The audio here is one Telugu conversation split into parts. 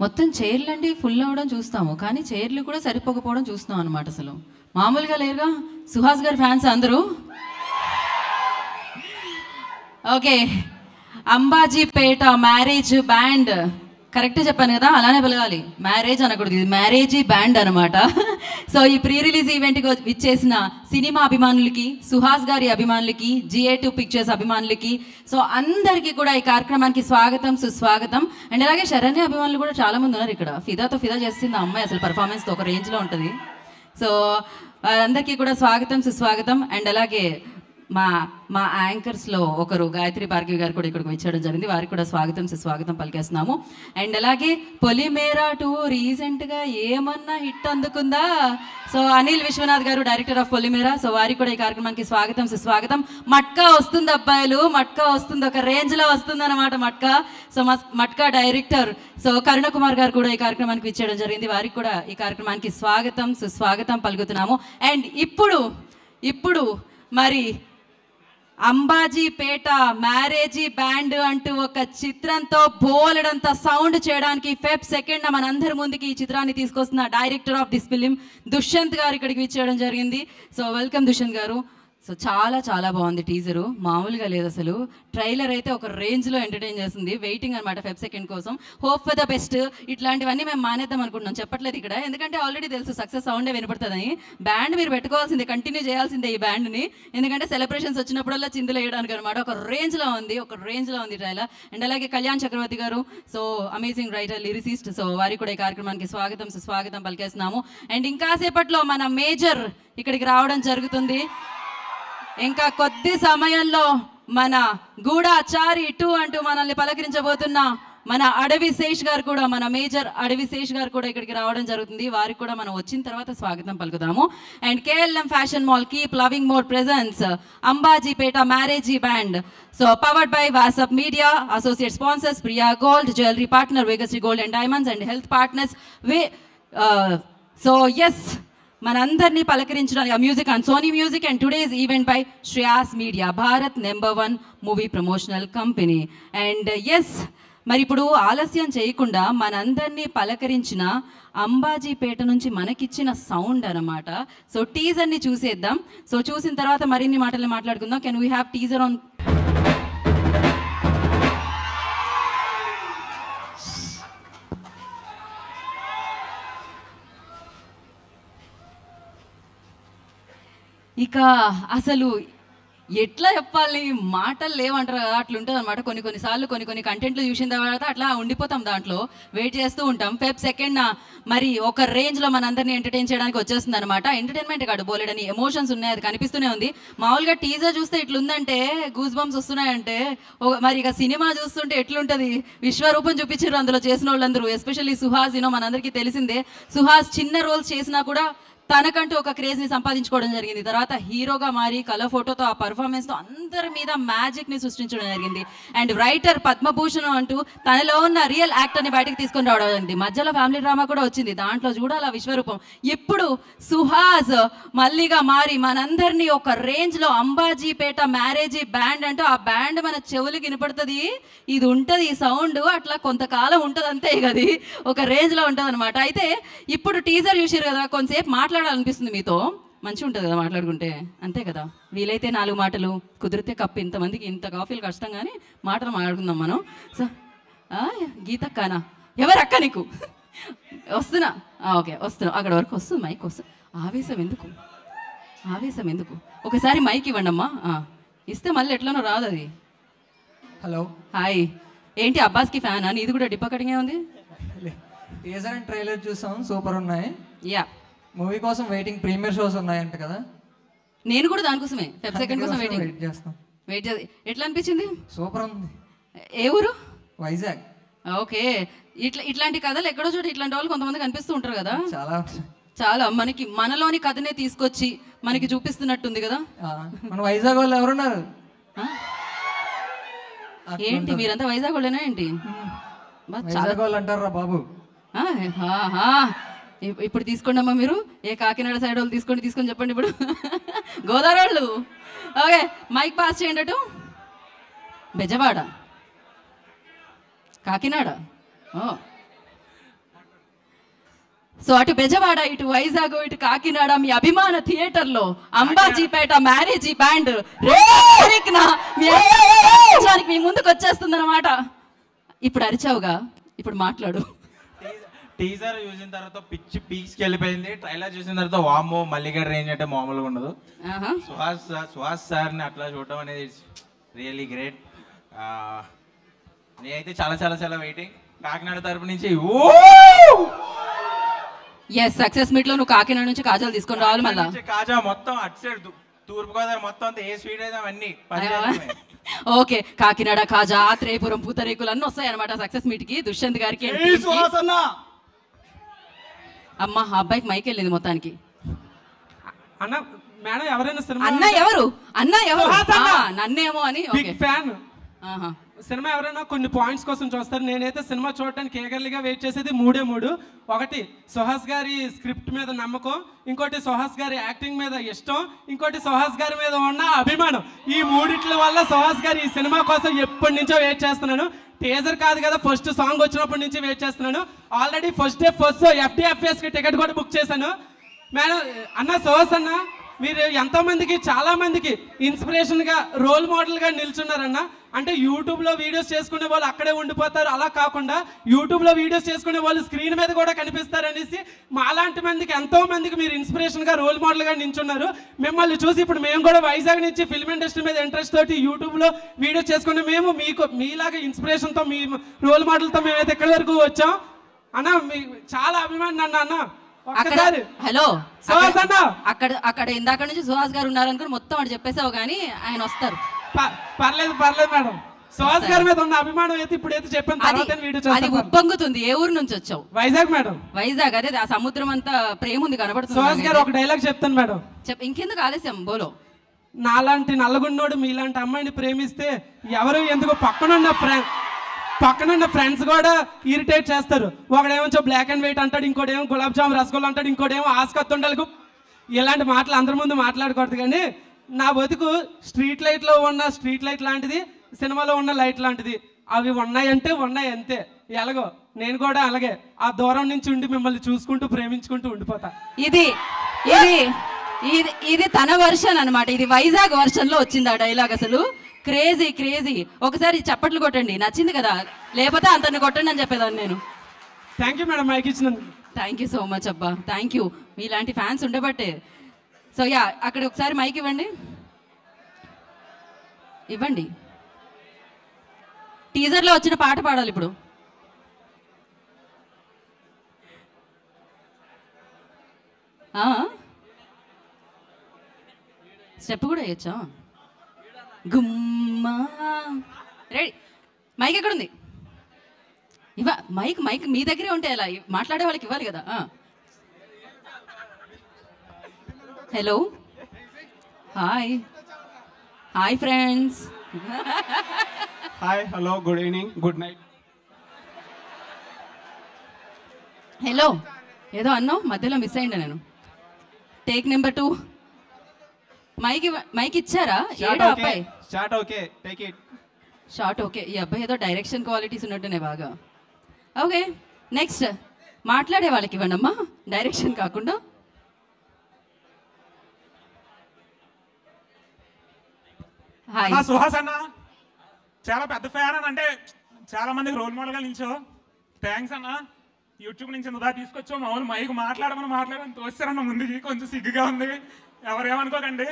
మొత్తం చైర్లండి ఫుల్ అవ్వడం చూస్తాము, కానీ చైర్లు కూడా సరిపోకపోవడం చూస్తున్నాం అనమాట. అసలు మామూలుగా లేరుగా సుహాస్ గారి ఫ్యాన్స్ అందరూ. Okay, Ambajipeta marriage band, correct చెప్పాను కదా, అలానే పిలవాలి, మ్యారేజ్ అనకూడదు, ఇది మ్యారేజీ బ్యాండ్ అనమాట. సో ఈ ప్రీ రిలీజ్ ఈవెంట్కి ఇచ్చేసిన సినిమా అభిమానులకి, సుహాస్ గారి అభిమానులకి, GA2 పిక్చర్స్ అభిమానులకి, సో అందరికీ కూడా ఈ కార్యక్రమానికి స్వాగతం, సుస్వాగతం. అండ్ అలాగే శరణ్య అభిమానులు కూడా చాలామంది ఉన్నారు ఇక్కడ. ఫిదాతో ఫిదా చేస్తుంది ఆ అమ్మాయి, అసలు పర్ఫార్మెన్స్తో ఒక రేంజ్లో ఉంటుంది. సో అందరికీ కూడా స్వాగతం, సుస్వాగతం. అండ్ అలాగే మా యాంకర్స్లో ఒకరు గాయత్రి భార్గవి గారు కూడా ఇక్కడికి వచ్చేయడం జరిగింది, వారికి కూడా స్వాగతం, సుస్వాగతం పలికేస్తున్నాము. అండ్ అలాగే పొలిమేరా 2 రీసెంట్గా ఏమన్నా హిట్ అందుకుందా? సో అనిల్ విశ్వనాథ్ గారు, డైరెక్టర్ ఆఫ్ పొలిమేరా, సో వారికి కూడా ఈ కార్యక్రమానికి స్వాగతం, సుస్వాగతం. మట్కా వస్తుంది అబ్బాయిలు, మట్కా వస్తుంది, ఒక రేంజ్లో వస్తుంది అనమాట Matka. So Matka director so Karuna Kumar గారు కూడా ఈ కార్యక్రమానికి ఇచ్చేయడం జరిగింది, వారికి కూడా ఈ కార్యక్రమానికి స్వాగతం, సుస్వాగతం పలుకుతున్నాము. అండ్ ఇప్పుడు మరి అంబాజీపేట మ్యారేజీ బ్యాండ్ అంటూ ఒక చిత్రంతో బోలెడంత సౌండ్ చేయడానికి Feb 2న మనందరి ముందుకి ఈ చిత్రాన్ని తీసుకొస్తున్న director of this film Dushyanth గారు ఇక్కడికి విచ్చేయడం జరిగింది. సో వెల్కమ్ దుష్యంత్ గారు. సో చాలా బాగుంది టీజరు, మామూలుగా లేదు అసలు. ట్రైలర్ అయితే ఒక రేంజ్లో ఎంటర్టైన్ చేస్తుంది. వెయిటింగ్ అనమాట Feb 2 కోసం. Hope for the best. ఇట్లాంటివన్నీ మేము మానేద్దాం అనుకుంటున్నాం, చెప్పట్లేదు ఇక్కడ, ఎందుకంటే ఆల్రెడీ తెలుసు సక్సెస్ సౌండే వినపడుతుందని. బ్యాండ్ మీరు పెట్టుకోవాల్సిందే, కంటిన్యూ చేయాల్సిందే ఈ బ్యాండ్ని, ఎందుకంటే సెలబ్రేషన్స్ వచ్చినప్పుడల్లా చిందులు వేయడానికి అనమాట. ఒక రేంజ్లో ఉంది ట్రైలర్. అండ్ అలాగే కళ్యాణ్ చక్రవర్తి గారు, so amazing writer, lyricist, so వారికి కూడా ఈ కార్యక్రమానికి స్వాగతం, సుస్వాగతం పలికేస్తున్నాము. అండ్ ఇంకాసేపట్లో మన మేజర్ ఇక్కడికి రావడం జరుగుతుంది. ఇంకా కొద్ది సమయంలో మన గూఢాచారి 2 అంటూ మనల్ని పలకరించబోతున్న మన అడవి శేష్ గారు కూడా, మన మేజర్ అడవి శేష్ గారు కూడా ఇక్కడికి రావడం జరుగుతుంది. వారికి కూడా మనం వచ్చిన తర్వాత స్వాగతం పలుకుదాము. And KLM fashion mall keep loving more presents Ambajipeta marriage band, so powered by WhatsApp media, associate sponsors Priya gold, jewellery partner Vegashri gold and diamonds, and health partners so yes మనందరినీ పలకరించడానికి music and Sony music. And today's event by Shreyas media, Bharat #1 movie promotional company. And yes మరి ఇప్పుడు ఆలస్యం చేయకుండా మనందరినీ పలకరించిన అంబాజీపేట నుంచి మనకిచ్చిన సౌండ్ అనమాట. సో టీజర్ని చూసేద్దాం. సో చూసిన తర్వాత మరిన్ని మాటలు మాట్లాడుకుందాం. Can we have teaser on? ఇక అసలు ఎట్లా చెప్పాలి, మాటలు లేవంటారు కదా, అట్లా ఉంటుంది అనమాట. కొన్నిసార్లు కొన్ని కంటెంట్లు చూసిన తర్వాత అట్లా ఉండిపోతాం, దాంట్లో వెయిట్ చేస్తూ ఉంటాం. Feb 2న మరి ఒక రేంజ్లో మనందరినీ ఎంటర్టైన్ చేయడానికి వచ్చేస్తుంది అనమాట. ఎంటర్టైన్మెంట్ కాదు, బోలెడని ఎమోషన్స్ ఉన్నాయి, అది కనిపిస్తూనే ఉంది. మామూలుగా టీజర్ చూస్తే ఇట్లుందంటే, గూస్ బంప్స్ వస్తున్నాయంటే, మరి ఇక సినిమా చూస్తుంటే ఎట్లుంటుంది? విశ్వరూపం చూపించారు అందులో చేసిన వాళ్ళందరూ, ఎస్పెషల్లీ సుహాస్. మనందరికీ తెలిసిందే, సుహాస్ చిన్న రోల్స్ చేసినా కూడా తనకంటూ ఒక క్రేజ్ని సంపాదించుకోవడం జరిగింది. తర్వాత హీరోగా మారి కలర్ ఫోటోతో, ఆ పర్ఫార్మెన్స్తో అందరి మీద మ్యాజిక్ని సృష్టించడం జరిగింది. అండ్ రైటర్ పద్మభూషణం అంటూ తనలో ఉన్న రియల్ యాక్టర్ని బయటకు తీసుకొని రావడం జరిగింది. మధ్యలో ఫ్యామిలీ డ్రామా కూడా వచ్చింది, దాంట్లో చూడాలి విశ్వరూపం. ఇప్పుడు సుహాస్ మళ్ళీగా మారి మనందరినీ ఒక రేంజ్లో అంబాజీపేట మ్యారేజీ బ్యాండ్ అంటూ, ఆ బ్యాండ్ మన చెవులకి వినపడుతుంది, ఇది ఉంటుంది, ఈ సౌండ్ అట్లా కొంతకాలం ఉంటుంది అంతే, అది ఒక రేంజ్లో ఉంటుంది అనమాట. అయితే ఇప్పుడు టీజర్ చూసారు కదా, కొంతసేపు మాట్లాడాలనిపిస్తుంది మీతో, మంచిగా ఉంటుంది కదా మాట్లాడుకుంటే, అంతే కదా. వీలైతే 4 మాటలు, కుదిరితే కప్పు. ఇంతమందికి ఇంత కాఫీలు కష్టం, కానీ మాటలు మాట్లాడుకుందాం మనం. సో గీతక్కనా, ఎవరక్క నీకు? వస్తున్నా, ఓకే వస్తున్నా, అక్కడ వరకు వస్తుంది, మైక్ వస్తుంది. ఆవేశం ఎందుకు? ఒకసారి మైక్ ఇవ్వండి అమ్మా, ఇస్తే మళ్ళీ ఎట్లనో రాదు అది. Hello, hi. ఏంటి అబ్బాస్కి ఫ్యానా? నీది కూడా డిప్ప కటింగే ఉంది. టీజర్ అండ్ ట్రైలర్ చూసాం, సూపర్ ఉన్నాయి. యా, మూవీ కోసం వెయిటింగ్, ప్రీమియర్ షోస్ ఉన్నాయంట కదా. నేను కూడా దానికోసమే Feb 2 కోసం వెయిట్ చేస్తాం. ఎట్లా అనిపించింది? సూపర్ ఉంది. ఏ ఊరు? వైజాగ్. ఓకే, ఇట్లాంటి కథలు ఎక్కడో చోట ఇట్లాంటి వాళ్ళు కొంతమంది కనిపిస్తూ ఉంటారు కదా. చాలా మనలోని కథనే తీసుకొచ్చి మనకి చూపిస్తున్నట్టుంది కదా. మన వైజాగ్ వాళ్ళు ఎవరున్నారు? ఏంటి మీరంతా వైజాగ్ వాళ్ళేనా ఏంటి? వైజాగ్ వాళ్ళు అంటారా బాబు? ఇప్పుడు తీసుకోండి అమ్మా, మీరు ఏ కాకినాడ సైడ్ వాళ్ళు తీసుకొని చెప్పండి. ఇప్పుడు గోదావరి వాళ్ళు. ఓకే, మైక్ పాస్ చేయండి. అటు బెజవాడ, కాకినాడ, సో అటు బెజవాడ, ఇటు వైజాగ్, ఇటు కాకినాడ మీ అభిమాన థియేటర్లో అంబాజీపేట మ్యారేజీ బ్యాండ్ మీ ముందుకు వచ్చేస్తుంది అనమాట. ఇప్పుడు అరిచావుగా, ఇప్పుడు మాట్లాడు. టీజర్ చూసిన తర్వాత పిచ్చి పీక్స్కి వెళ్ళిపోయింది. ట్రైలర్ చూసిన తర్వాత వామ్మో మల్లిగడ్ రేంజ్ అంటే మామూలుగా ఉండదు. సుహాస్ సార్ని అట్లా చూడటం అనేది రియల్లీ గ్రేట్. నేనైతే చాలా చాలా చాలా వెయిటింగ్ కాకినాడ తరపు నుంచి. ఎస్, సక్సెస్ మీట్ లో నువ్వు కాకినాడ నుంచి కాజాలు తీసుకొని రావాలి. మళ్ళీ కాజా మొత్తం అటు సైడ్ తూర్పుగోదావరి మొత్తం అంతా ఏ స్వీట్ అయితే అవన్నీ ఓకే. కాకినాడ కాజా, ఆత్రేయపురం పూతరేకులు అన్నీ వస్తాయి అనమాట సక్సెస్ మీట్ కి. దుష్యంత్ గారికి అమ్మ అబ్బాయికి మైక్ వెళ్ళింది మొత్తానికి. అన్న మేడం ఎవరైనా అన్న ఎవరు నన్నేమో అని ఫ్యాన్ సినిమా ఎవరైనా కొన్ని పాయింట్స్ కోసం చూస్తారు. నేనైతే సినిమా చూడటానికి ఏగర్లీగా వెయిట్ చేసేది మూడే మూడు. ఒకటి సుహాస్ గారి స్క్రిప్ట్ మీద నమ్మకం, ఇంకోటి సుహాస్ గారి యాక్టింగ్ మీద ఇష్టం, ఇంకోటి సుహాస్ గారి మీద ఉన్న అభిమానం. ఈ మూడిట్ల వల్ల సుహాస్ గారి ఈ సినిమా కోసం ఎప్పటి నుంచో వెయిట్ చేస్తున్నాను. టీజర్ కాదు కదా, ఫస్ట్ సాంగ్ వచ్చినప్పటి నుంచి వెయిట్ చేస్తున్నాను. Already first day first FDFS కి టికెట్ కూడా బుక్ చేశాను. మేడం అన్న సుహాస్ అన్న మీరు ఎంతోమందికి చాలా మందికి ఇన్స్పిరేషన్గా రోల్ మోడల్గా నిల్చున్నారన్న. అంటే యూట్యూబ్లో వీడియోస్ చేసుకునే వాళ్ళు అక్కడే ఉండిపోతారు, అలా కాకుండా యూట్యూబ్లో వీడియోస్ చేసుకునే వాళ్ళు స్క్రీన్ మీద కూడా కనిపిస్తారు అనేసి మాలాంటి మందికి ఎంతో మందికి మీరు ఇన్స్పిరేషన్గా రోల్ మోడల్గా నిల్చున్నారు. మిమ్మల్ని చూసి ఇప్పుడు మేము కూడా వైజాగ్ నుంచి ఫిల్మ్ ఇండస్ట్రీ మీద ఇంట్రెస్ట్ తోటి యూట్యూబ్లో వీడియోస్ చేసుకునే మేము మీకు మీలాగా ఇన్స్పిరేషన్తో మీ రోల్ మోడల్తో మేమైతే ఎక్కడి వరకు వచ్చాం అన్న. మీ చాలా అభిమానం అన్న. హలో అక్కడ ఇందాక నుంచి సుహాస్ గారు ఉన్నారనుకుని మొత్తం అటు చెప్పేసావు, కానీ ఆయన వస్తారు. పర్లేదు మేడం, సుహాస్ గారి మీద ఉన్న అభిమానం అయితే ఇప్పుడు అయితే చెప్పాను. అది ఉప్పొంగుతుంది. ఏ ఊరు నుంచి వచ్చావు? వైజాగ్ మేడం. వైజాగ్, అదే ఆ సముద్రం అంతా ప్రేమ ఉంది కనబడుతుంది. సుహాస్ గారు ఒక డైలాగ్ చెప్తాను మేడం. ఇంకెందుకు ఆలస్యం, బోలో. నాలాంటి నల్లగున్నోడు మీలాంటి అమ్మాయిని ప్రేమిస్తే ఎవరు ఎందుకు పక్కనున్న ఫ్రెండ్స్ కూడా ఇరిటేట్ చేస్తారు. ఒకడేమో బ్లాక్ అండ్ వైట్ అంటాడు, ఇంకోటేమో గులాబ్ జామ్ రసగుల్లా అంటాడు, ఇంకోటేమో ఆస్కత్తుండలకు. ఇలాంటి మాటలు అందరి ముందు మాట్లాడకూడదు. కానీ నా బతుకు స్ట్రీట్ లైట్లో ఉన్న స్ట్రీట్ లైట్ లాంటిది, సినిమాలో ఉన్న లైట్ లాంటిది. అవి ఉన్నాయంటే ఉన్నాయి అంతే. ఎలాగో నేను కూడా అలాగే ఆ దూరం నుంచి ఉండి మిమ్మల్ని చూసుకుంటూ ప్రేమించుకుంటూ ఉండిపోతా. ఇది ఇది ఇది ఇది తన వర్షన్ అనమాట. ఇది వైజాగ్ వర్షన్ లో వచ్చింది ఆ డైలాగ్. అసలు క్రేజీ క్రేజీ. ఒకసారి చప్పట్లు కొట్టండి, నచ్చింది కదా, లేకపోతే అంతని కొట్టండి అని చెప్పేదాన్ని నేను. థ్యాంక్ యూ మేడం మైక్ ఇచ్చినందుకు. థ్యాంక్ యూ సో మచ్ అబ్బా, థ్యాంక్ యూ. మీలాంటి ఫ్యాన్స్ ఉండబట్టే. సో యా, అక్కడ ఒకసారి మైక్ ఇవ్వండి. టీజర్లో వచ్చిన పాట పాడాలి ఇప్పుడు. స్టెప్ కూడా వేయచ్చా? గుమ్మా. రెడీ. మైక్ ఎక్కడుంది? మైక్ మీ దగ్గరే ఉంటే ఎలా? మాట్లాడే వాళ్ళకి ఇవ్వాలి కదా. Hello, hi friends. Hi, hello, good evening, good night. Hello, ఏదో అన్నావు మధ్యలో మిస్ అయ్యిందా నేను. Take number 2. మైక్ ఇచ్చారా? ఏడా అబ్బాయి? Short okay, take it. Short okay. ఈ అబ్బాయి ఏదో డైరెక్షన్ క్వాలిటీస్ ఉన్నట్టునే బాగా. ఓకే, నెక్స్ట్ మాట్లాడే వాళ్ళకి ఇవ్వండి అమ్మా, డైరెక్షన్ కాకుండా. హాయ్ సుహాస్ అన్న, చాలా పెద్ద ఫ్యాన్ అని, అంటే చాలా మందికి రోల్ మోడల్గా నిల్చో. థ్యాంక్స్ అన్న. యూట్యూబ్ నుంచి నువ్వు తీసుకొచ్చావు. మామూలు మైక్ మాట్లాడమని తోస్తారన్న. ముందుకి కొంచెం సిగ్గుగా ఉంది, ఎవరేమనుకోకండి.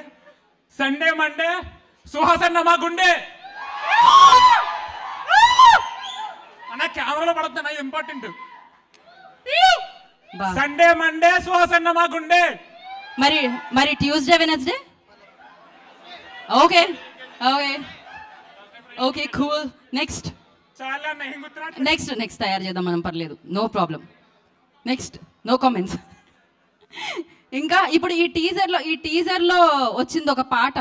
సండే మండే సుహాస్ అన్న మా గుండె అన్న. కెమెరాలో పడుతున్నా, ఇంపార్టెంట్. సండే మండే సుహాస్ అన్న మా గుండె. మరి Tuesday Wednesday? Okay okay okay, cool. Next తయారు చేద్దాం మనం, పర్లేదు, no problem. Next, no comments. ఇంకా ఇప్పుడు ఈ టీజర్లో వచ్చింది ఒక పాట.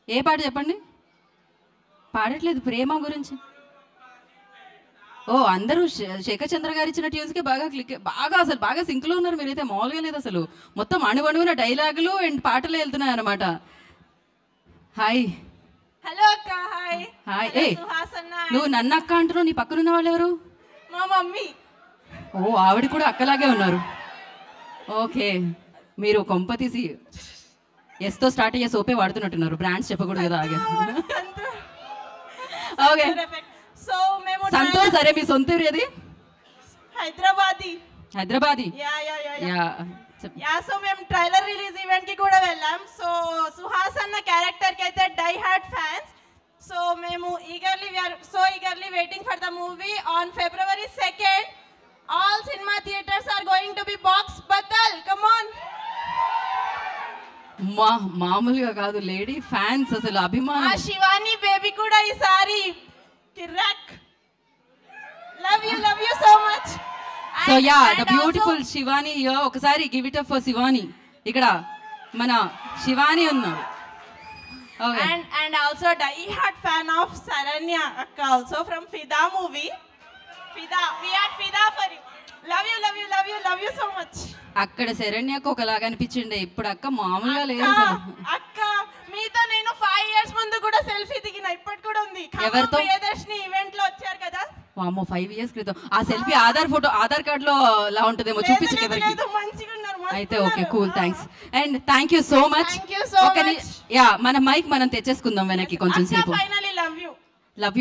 ఏ పాట చెప్పండి? పాడట్లేదు, ప్రేమ గురించి. ఓ, అందరూ శేఖర్ చంద్ర గారు ఇచ్చిన ట్యూన్స్కి బాగా సింక్లో ఉన్నారు. మీరైతే మామూలుగా లేదు అసలు. మొత్తం అణువణువున డైలాగులు అండ్ పాటలు వెళ్తున్నాయి అనమాట. హాయ్. హలో అక్క. హాయ్. నువ్వు నన్ను అక్క అంటున్నావు, నీ పక్కన ఉన్న వాళ్ళు ఎవరు? మా మమ్మీ. ఓ, ఆవిడ కూడా అక్కలాగే ఉన్నారు. ఓకే, మీరు కొంప తీసి ఎస్తో స్టార్ట్ అయ్యే సోపే వాడుతున్నట్టున్నారు, బ్రాండ్స్ చెప్పకూడదు కదా. ఆగే ఓకే, సో మేము సంతోష్. సరే, మీ సొంత ఊరు ఏది? హైదరాబాదీ. హైదరాబాదీ. యా, సో మేము ట్రైలర్ రిలీజ్ ఈవెంట్ కి కూడా వెళ్ళాం. సో సుహాస్ అన్న క్యారెక్టర్ కి అయితే డై హార్డ్ ఫ్యాన్స్. సో మేము eagerly waiting for the movie on February 2nd. All cinema theaters are going to be box badal. Come on. మామూలుగా కాదు, లేడీ ఫ్యాన్స్ అసలు అభిమానం. శివాని బేబీ కూడా ఈసారి కిర్రాక్. Love you so much. So ya, the beautiful Shivani. ఒకసారి give it up for Shivani. ఇక్కడ మన శివాని ఉన్నారు. And also die-hard fan of Saranya akka also from Fida movie. Fida, we are Fida for you. Love you so much. అక్కడ శరణ్యకు ఒకలాగా అనిపించిండే, ఇప్పుడు అక్క మామూలుగా లేదు. అక్క మీతో నేను 5 years ముందు కూడా సెల్ఫీ దిగిన, ఇప్పటి కూడా ఉంది. ఎవరితో? ప్రియదర్శిని ఈవెంట్ లో వచ్చారు కదా. వామ్మో, 5 years క్రితం. ఆ సెల్ఫీ ఆధార్ కార్డ్ లో లా ఉంటుందేమో, చూపించు ఎవరికి. మంచిగా ఉన్నారు. అయితే okay, cool, thanks and thank you so much. Yeah, మన మైక్ మనం తెచ్చేసుకుందాం వెనక్కి కొంచెం సేపు. Finally love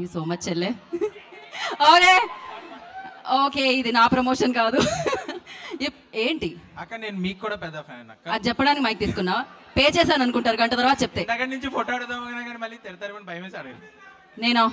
you so much చెల్లె. ఓకే, ఇది నా ప్రమోషన్ కాదు. ఏంటి అక్క, నేను మీకు కూడా పెద్ద ఫ్యాన్ అక్క. అది చెప్పడానికి మైక్ తీసుకున్నా, పే చేశాను అనుకుంటారు గంట తర్వాత చెప్తే. దగ్గర నుంచి ఫోటో అడుగుదాం కానీ మళ్ళీ తెరతారు భయం వేసి అడగదు. నేనా?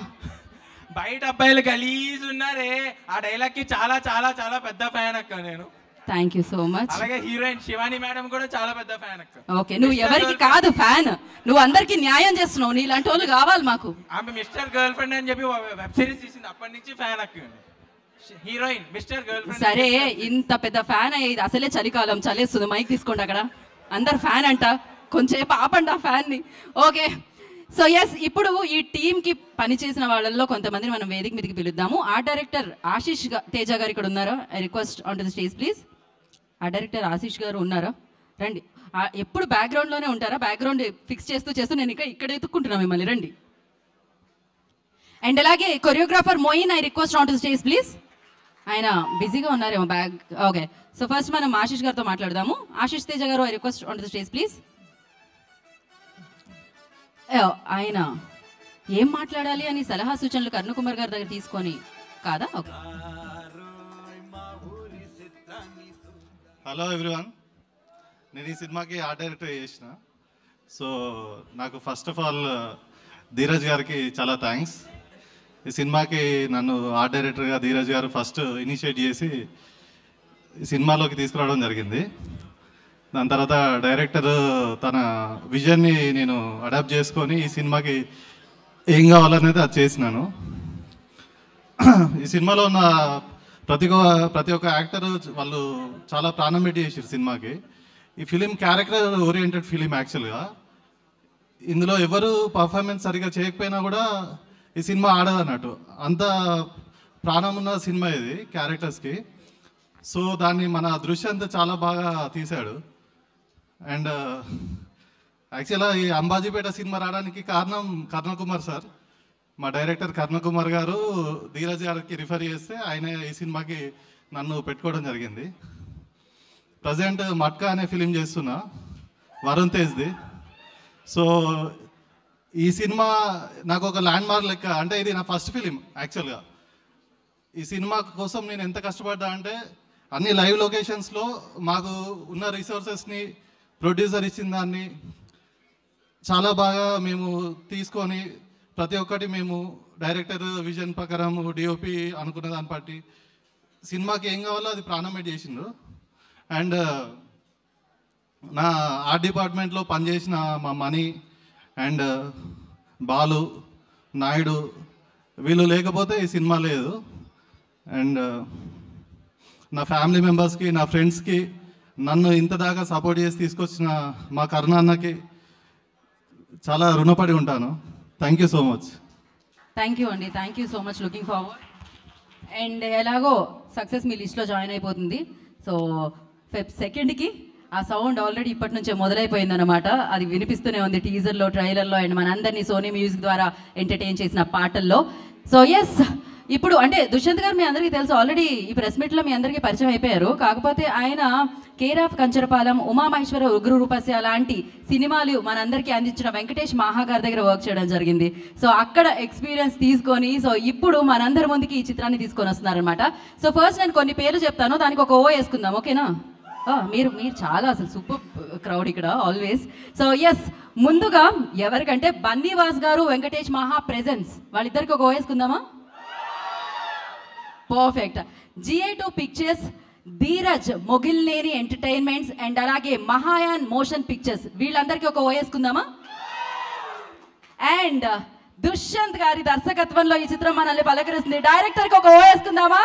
బయట అబ్బాయిలు గలీజ్ ఉన్నారే, ఆ డైలాగ్ కి చాలా చాలా చాలా పెద్ద ఫ్యాన్ అక్క నేను. Thank you so much. అలాగే హీరోయిన్ శివాని మేడం కూడా చాలా పెద్ద ఫ్యాన్ అక్క. ఓకే, నువ్వు ఎవరికి కాదు ఫ్యాన్, నువ్వు అందరికి న్యాయం చేస్తున్నావు. నీలాంటి వాళ్ళు కావాలి మాకు. ఆమె మిస్టర్ గర్ల్ ఫ్రెండ్ అని చెప్పి వెబ్ సిరీస్ తీసింది, అప్పటి నుంచి ఫ్యాన్ అక్క. Heroine mister girl friend. సరే, ఇంత పెద్ద ఫ్యాన్ అయ్యేది అసలే చలికాలం, చలేస్తుంది. మైక్ తీసుకోండి, అక్కడ అందరు ఫ్యాన్ అంట, కొంచెం ఆపండి ఆ ఫ్యాన్ ని. ఓకే, సో ఎస్, ఇప్పుడు ఈ టీమ్ కి పనిచేసిన వాళ్ళల్లో కొంతమందిని మనం వేదిక మీదకి పిలుద్దాము. ఆర్ట్ డైరెక్టర్ ఆశీష్ తేజ గారు ఇక్కడ ఉన్నారా? I request on to the stage please. Art director Ashish గారు ఉన్నారా? రండి. ఎప్పుడు బ్యాక్గ్రౌండ్ లోనే ఉంటారా? బ్యాక్గ్రౌండ్ ఫిక్స్ చేస్తూ నేను ఇక్కడ ఎత్తుక్కుంటున్నా మిమ్మల్ని, రండి. అండ్ అలాగే choreographer Moin, I request on to the stage please. ఆయన బిజీగా ఉన్నారేమో బ్యాగ్. ఓకే, సో ఫస్ట్ మనం ఆశీష్ గారితో మాట్లాడదాము. ఆశీష్ తేజ గారు, I request on to the stage please. ఆయన ఏం మాట్లాడాలి అని సలహా సూచనలు కర్ణకుమార్ గారి దగ్గర తీసుకొని కాదా? ఓకే. హలో ఎవ్రీవన్, నేను ఈ సినిమాకి ఆర్ట్ డైరెక్టర్ చేసిన. సో నాకు ఫస్ట్ ఆఫ్ ఆల్ ధీరజ్ గారికి చాలా థ్యాంక్స్. ఈ సినిమాకి నన్ను ఆర్ట్ డైరెక్టర్గా ధీరజ్ గారు ఫస్ట్ ఇనిషియేట్ చేసి ఈ సినిమాలోకి తీసుకురావడం జరిగింది. దాని తర్వాత డైరెక్టర్ తన విజన్ని నేను అడాప్ట్ చేసుకొని ఈ సినిమాకి ఏం కావాలనేది అది చేసినాను. ఈ సినిమాలో ఉన్న ప్రతి ఒక్క యాక్టర్ వాళ్ళు చాలా ప్రాణం పెట్టి చేసారు సినిమాకి. ఈ ఫిలిం క్యారెక్టర్ ఓరియంటెడ్ ఫిలిం యాక్చువల్గా. ఇందులో ఎవరు పర్ఫార్మెన్స్ సరిగా చేయకపోయినా కూడా ఈ సినిమా ఆడదన్నట్టు, అంత ప్రాణం ఉన్న సినిమా ఇది క్యారెక్టర్స్కి. సో దాన్ని మన దృశ్యంతో చాలా బాగా తీశాడు. అండ్ యాక్చువల్గా ఈ అంబాజీపేట సినిమా రావడానికి కారణం కర్ణకుమార్ సార్. మా డైరెక్టర్ కర్ణకుమార్ గారు ధీరజ్ గారికి రిఫర్ చేస్తే ఆయన ఈ సినిమాకి నన్ను పెట్టుకోవడం జరిగింది. ప్రజెంట్ మట్కా అనే ఫిలిం చేస్తున్నా, వరుణ్ తేజ్ది. సో ఈ సినిమా నాకు ఒక ల్యాండ్ మార్క్ లెక్క. అంటే ఇది నా ఫస్ట్ ఫిలిం యాక్చువల్గా. ఈ సినిమా కోసం నేను ఎంత కష్టపడ్డా అంటే అన్ని లైవ్ లొకేషన్స్లో మాకు ఉన్న రిసోర్సెస్ని ప్రొడ్యూసర్ ఇచ్చిన దాన్ని చాలా బాగా మేము తీసుకొని ప్రతి ఒక్కటి మేము డైరెక్టర్ విజన్ ప్రకారం డిఓపి అనుకున్న దాన్ని బట్టి సినిమాకి ఏం కావాలో అది ప్రాణం పెట్టి చేసిండు. అండ్ నా ఆర్ట్ డిపార్ట్మెంట్లో పనిచేసిన మా మణి అండ్ బాలు నాయుడు, వీళ్ళు లేకపోతే ఈ సినిమా లేదు. అండ్ నా ఫ్యామిలీ మెంబర్స్కి, నా ఫ్రెండ్స్కి, నన్ను ఇంత దాకా సపోర్ట్ చేసి తీసుకొచ్చిన మా కరుణ అన్నకి చాలా రుణపడి ఉంటాను. Thank you so much. Thank you అండి, thank you so much. Looking forward. And ఎలాగో సక్సెస్ మీ లిస్ట్లో జాయిన్ అయిపోతుంది. సో Feb 2కి ఆ సౌండ్ ఆల్రెడీ ఇప్పటి నుంచే మొదలైపోయింది అనమాట. అది వినిపిస్తూనే ఉంది టీజర్లో, ట్రైలర్లో అండ్ మనందరినీ సోనీ మ్యూజిక్ ద్వారా ఎంటర్టైన్ చేసిన పాటల్లో. సో ఎస్, ఇప్పుడు అంటే దుష్యంత్ గారు మీ అందరికీ తెలుసు, ఆల్రెడీ ఈ ప్రెస్ మీట్లో మీ అందరికీ పరిచయం అయిపోయారు. కాకపోతే ఆయన కేర్ ఆఫ్ కంచరపాలెం, ఉమామహేశ్వర ఉగ్ర రూపస్య లాంటి సినిమాలు మనందరికీ అందించిన వెంకటేష్ మహా గారి దగ్గర వర్క్ చేయడం జరిగింది. సో అక్కడ ఎక్స్పీరియన్స్ తీసుకొని సో ఇప్పుడు మనందరి ముందుకి ఈ చిత్రాన్ని తీసుకొని వస్తున్నారనమాట. సో ఫస్ట్ నేను కొన్ని పేర్లు చెప్తాను, దానికి ఒక ఓ వేసుకుందాం, ఓకేనా? మీరు చాలా అసలు సూపర్ క్రౌడ్ ఇక్కడ ఆల్వేస్. సో ఎస్, ముందుగా ఎవరికంటే బన్నీవాస్ గారు, వెంకటేష్ మహా ప్రెజెన్స్, వాళ్ళిద్దరికి ఒక ఓ వేసుకుందామా? Perfect. GA2 pictures, Dheeraj Mogilineni entertainments and అలాగే మహాయాన్ మోషన్ పిక్చర్స్, వీళ్ళందరికీ ఒక ఓ వేసుకుందామా? అండ్ దుష్యంత్ గారి దర్శకత్వంలో ఈ చిత్రం మనల్ని పలకరిస్తుంది, డైరెక్టర్కి ఒక ఓ వేసుకుందామా?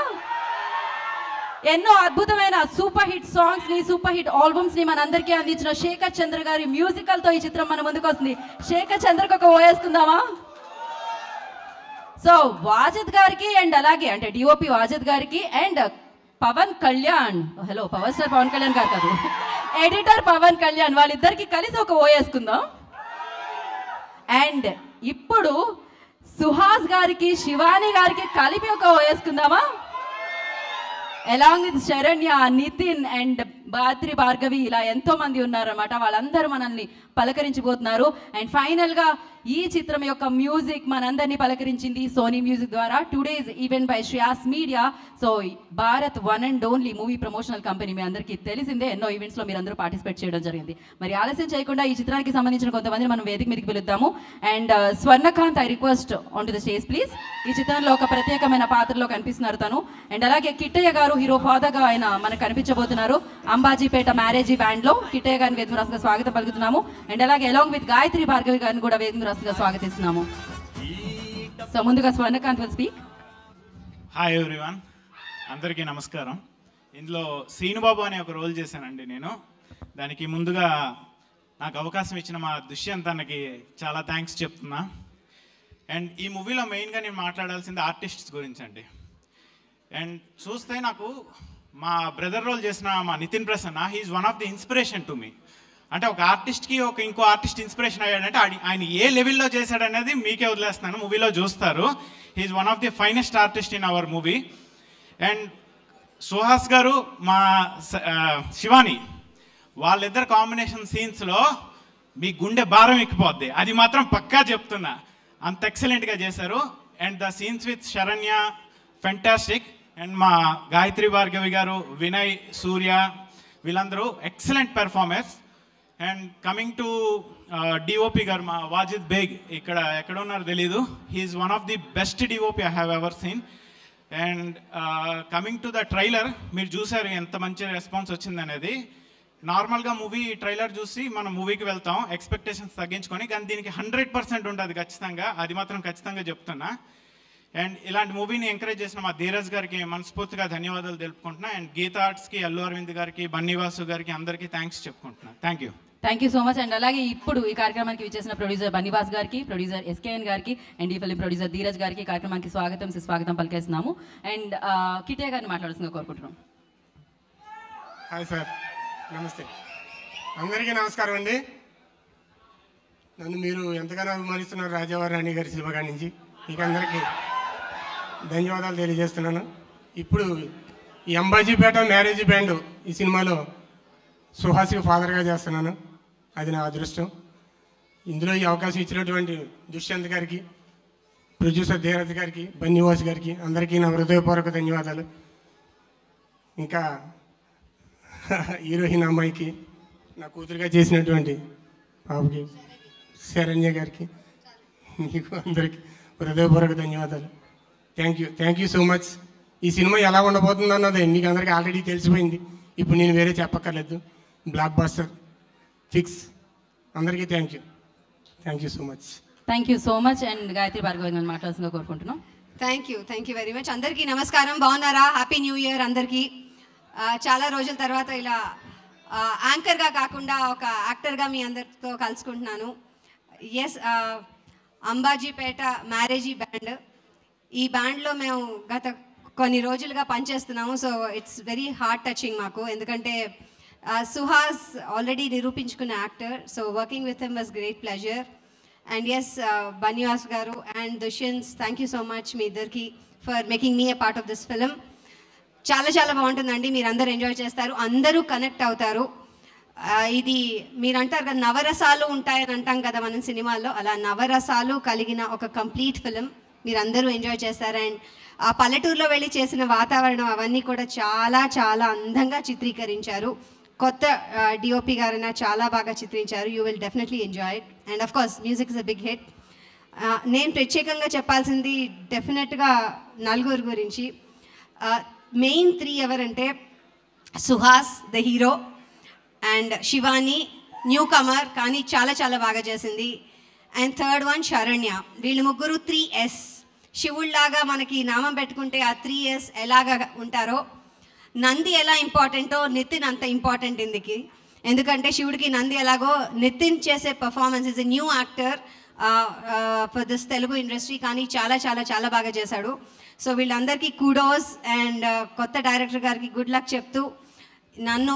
ఎన్నో అద్భుతమైన సూపర్ హిట్ సాంగ్స్ ని, సూపర్ హిట్ ఆల్బమ్స్ ని మనందరికీ అందించిన శేఖర్ చంద్ర గారి మ్యూజికల్ తో ఈ చిత్రం మన ముందుకు వస్తుంది. శేఖర్ చంద్రకు ఒక ఓ వేసుకుందామా? సో వాజిద్ గారికి అండ్ అలాగే అంటే డిఓపి వాజిద్ గారికి and Pawan Kalyan, hello power star Pawan Kalyan గారు కాదు, ఎడిటర్ పవన్ కళ్యాణ్, వాళ్ళిద్దరికి కలిసి ఒక ఓ వేసుకుందాం. అండ్ ఇప్పుడు సుహాస్ గారికి, శివాని గారికి కలిపి ఒక ఓ వేసుకుందామా? Along with Saranya, Nithin and Gayathri Bhargavi, ఇలా ఎంతో మంది ఉన్నారన్నమాట. వాళ్ళందరూ మనల్ని పలకరించిపోతున్నారు. అండ్ ఫైనల్గా ఈ చిత్రం యొక్క మ్యూజిక్ మనందరినీ పలకరించింది సోనీ మ్యూజిక్ ద్వారా. Today's event by Shreyas media. So Bharat one and only movie promotional company, మీ అందరికీ తెలిసిందే, ఎన్నో ఈవెంట్స్లో మీరు అందరూ పార్టిసిపేట్ చేయడం జరిగింది. మరి ఆలస్యం చేయకుండా ఈ చిత్రానికి సంబంధించిన కొంతమంది మనం వేదిక మీదకి పిలుద్దాము. And Swarnakanth, I request on to the stage please. ఈ చిత్రంలో ఒక ప్రత్యేకమైన పాత్రలో కనిపిస్తున్నారు తను. అండ్ అలాగే కిట్టయ్య గారు హీరో ఫాదర్గా ఆయన మనకు కనిపించబోతున్నారు. అంబాజీపేట మ్యారేజీ బ్యాండ్లో కిట్టయ్య గారిని వేదిక రాసుగా స్వాగతం పలుకుతున్నాము. అండ్ అలాగే అలాంగ్ విత్ గాయత్రి భార్గవి గారిని కూడా వేదిక రాసుగా స్వాగతిస్తున్నాము. సో ముందుగా Swarnakant will speak. Hi everyone, అందరికీ నమస్కారం. ఇందులో శ్రీనుబాబు అనే ఒక రోల్ చేశానండి నేను. దానికి ముందుగా నాకు అవకాశం ఇచ్చిన మా దుష్యంత్ అన్నకి చాలా థ్యాంక్స్ చెప్తున్నా. అండ్ ఈ మూవీలో మెయిన్గా నేను మాట్లాడాల్సింది ఆర్టిస్ట్స్ గురించి అండి. అండ్ చూస్తే నాకు మా బ్రదర్ రోల్ చేసిన మా Nithin Prasanna, he's one of the inspiration to me. అంటే ఒక ఆర్టిస్ట్కి ఇంకో ఆర్టిస్ట్ ఇన్స్పిరేషన్ అయ్యాడంటే ఆయన ఏ లెవెల్లో చేశాడనేది మీకే వదిలేస్తున్నాను, మూవీలో చూస్తారు. He's one of the finest artist in our movie. And Suhas గారు, మా శివాని, వాళ్ళిద్దరు కాంబినేషన్ సీన్స్లో మీ గుండె భారం ఎక్కిపోద్ది, అది మాత్రం పక్కా చెప్తున్నా. అంత ఎక్సలెంట్గా చేశారు. And the scenes with Saranya fantastic. And మా గాయత్రి భార్గవి గారు, వినయ్, సూర్య, వీళ్ళందరూ excellent performance. And coming to DOP గారు, మా వాజిద్ బేగ్, ఇక్కడ ఎక్కడ ఉన్నారో తెలీదు, he's one of the best DOP I have ever seen. And coming to the trailer, మీరు చూసారు ఎంత మంచి రెస్పాన్స్ వచ్చిందనేది. నార్మల్గా మూవీ ట్రైలర్ చూసి మనం మూవీకి వెళ్తాం ఎక్స్పెక్టేషన్స్ తగ్గించుకొని, కానీ దీనికి 100% ఉంటుంది ఖచ్చితంగా, అది మాత్రం ఖచ్చితంగా చెప్తున్నా. అండ్ ఇలాంటి మూవీని ఎంకరేజ్ చేసిన మా ధీరజ్ గారికి మనస్ఫూర్తిగా ధన్యవాదాలు తెలుపుకుంటున్నా. అండ్ గీతా ఆర్ట్స్కి, అల్లు అరవింద్ గారికి, బన్నీవాసు గారికి, అందరికీ థ్యాంక్స్ చెప్పుకుంటున్నా. Thank you so much. And అలాగే ఇప్పుడు ఈ కార్యక్రమానికి విచ్చేసిన ప్రొడ్యూసర్ బన్నీవాస్ గారికి, ప్రొడ్యూసర్ SKN గారికి అండ్ ఈ ఫిల్మ్ ప్రొడ్యూసర్ ధీరజ్ గారికి కార్యక్రమానికి స్వాగతం పలికేస్తున్నాము. అండ్ కిట్టయ్య గారిని మాట్లాడాల్సిందిగా కోరుకుంటున్నాం. హాయ్ సార్, నమస్తే, అందరికీ నమస్కారం అండి. నన్ను మీరు ఎంతగానో అభిమానిస్తున్నారు రాజావారి రాణి గారి సినిమా కాడి నుంచి, మీకు అందరికీ ధన్యవాదాలు తెలియజేస్తున్నాను. ఇప్పుడు ఈ అంబాజీపేట మ్యారేజీ బ్యాండ్ ఈ సినిమాలో సుహాస్కి ఫాదర్గా చేస్తున్నాను, అది నా అదృష్టం. ఇందులో ఈ అవకాశం ఇచ్చినటువంటి దుష్యంత్ గారికి, ప్రొడ్యూసర్ ధీరజ్ గారికి, బన్నీవాస్ గారికి, అందరికీ నా హృదయపూర్వక ధన్యవాదాలు. ఇంకా హీరోయిన్ అమ్మాయికి, నా కూతురుగా చేసినటువంటి పాపకి, శరణ్య గారికి, మీకు అందరికీ హృదయపూర్వక ధన్యవాదాలు. Thank you so much. ఈ సినిమా ఎలా ఉండబోతుంది అన్నది మీకు అందరికీ ఆల్రెడీ తెలిసిపోయింది, ఇప్పుడు నేను వేరే చెప్పక్కర్లేదు. Blockbuster fix. అందరికీ thank you so much. Thank you so much. And Gayathri Bhargavi గారిని మాట్లాడాల్సిందిగా కోరుకుంటున్నాం. Thank you very much. అందరికీ నమస్కారం, బాగున్నారా? హ్యాపీ న్యూ ఇయర్ అందరికీ. చాలా రోజుల తర్వాత ఇలా యాంకర్గా కాకుండా ఒక యాక్టర్గా మీ అందరితో కలుసుకుంటున్నాను. ఎస్, అంబాజీపేట మ్యారేజీ బ్యాండ్, ఈ బ్యాండ్లో మేము గత కొన్ని రోజులుగా పనిచేస్తున్నాము. So it's very heart touching మాకు, ఎందుకంటే సుహాస్ ఆల్రెడీ నిరూపించుకున్న actor. So working with him was great pleasure. And yes, Bunny Vas గారు and Dushyanth, thank you so much మీ ఇద్దరికి for making me a part of this film. చాలా చాలా బాగుంటుందండి, మీరు అందరూ ఎంజాయ్ చేస్తారు, అందరూ కనెక్ట్ అవుతారు. ఇది మీరు అంటారు కదా నవరసాలు ఉంటాయని అంటాం కదా మనం సినిమాల్లో, అలా నవరసాలు కలిగిన ఒక కంప్లీట్ ఫిలిం మీరు అందరూ ఎంజాయ్ చేస్తారు. అండ్ ఆ పల్లెటూరులో వెళ్ళి చేసిన వాతావరణం అవన్నీ కూడా చాలా చాలా అందంగా చిత్రీకరించారు. కొత్త డిఓపి గారైనా చాలా బాగా చిత్రించారు. You will definitely enjoy it. And of course music is a big hit. నేను ప్రత్యేకంగా చెప్పాల్సింది డెఫినెట్గా నలుగురు గురించి. మెయిన్ 3 ఎవరంటే Suhas the hero, and Shivani newcomer కానీ చాలా చాలా బాగా చేసింది, అండ్ థర్డ్ వన్ శరణ్య. వీళ్ళు ముగ్గురు 3S. శివుళ్లాగా మనకి నామం పెట్టుకుంటే ఆ 3S ఎలాగా ఉంటారో, నంది ఎలా ఇంపార్టెంటో నితిన్ అంత ఇంపార్టెంట్ ఇందుకి. ఎందుకంటే శివుడికి నంది ఎలాగో నితిన్ చేసే performance is a new actor for this Telugu industry, కానీ చాలా చాలా చాలా బాగా చేశాడు. సో వీళ్ళందరికీ కుడోస్. అండ్ కొత్త డైరెక్టర్ గారికి గుడ్ లక్ చెప్తూ నన్ను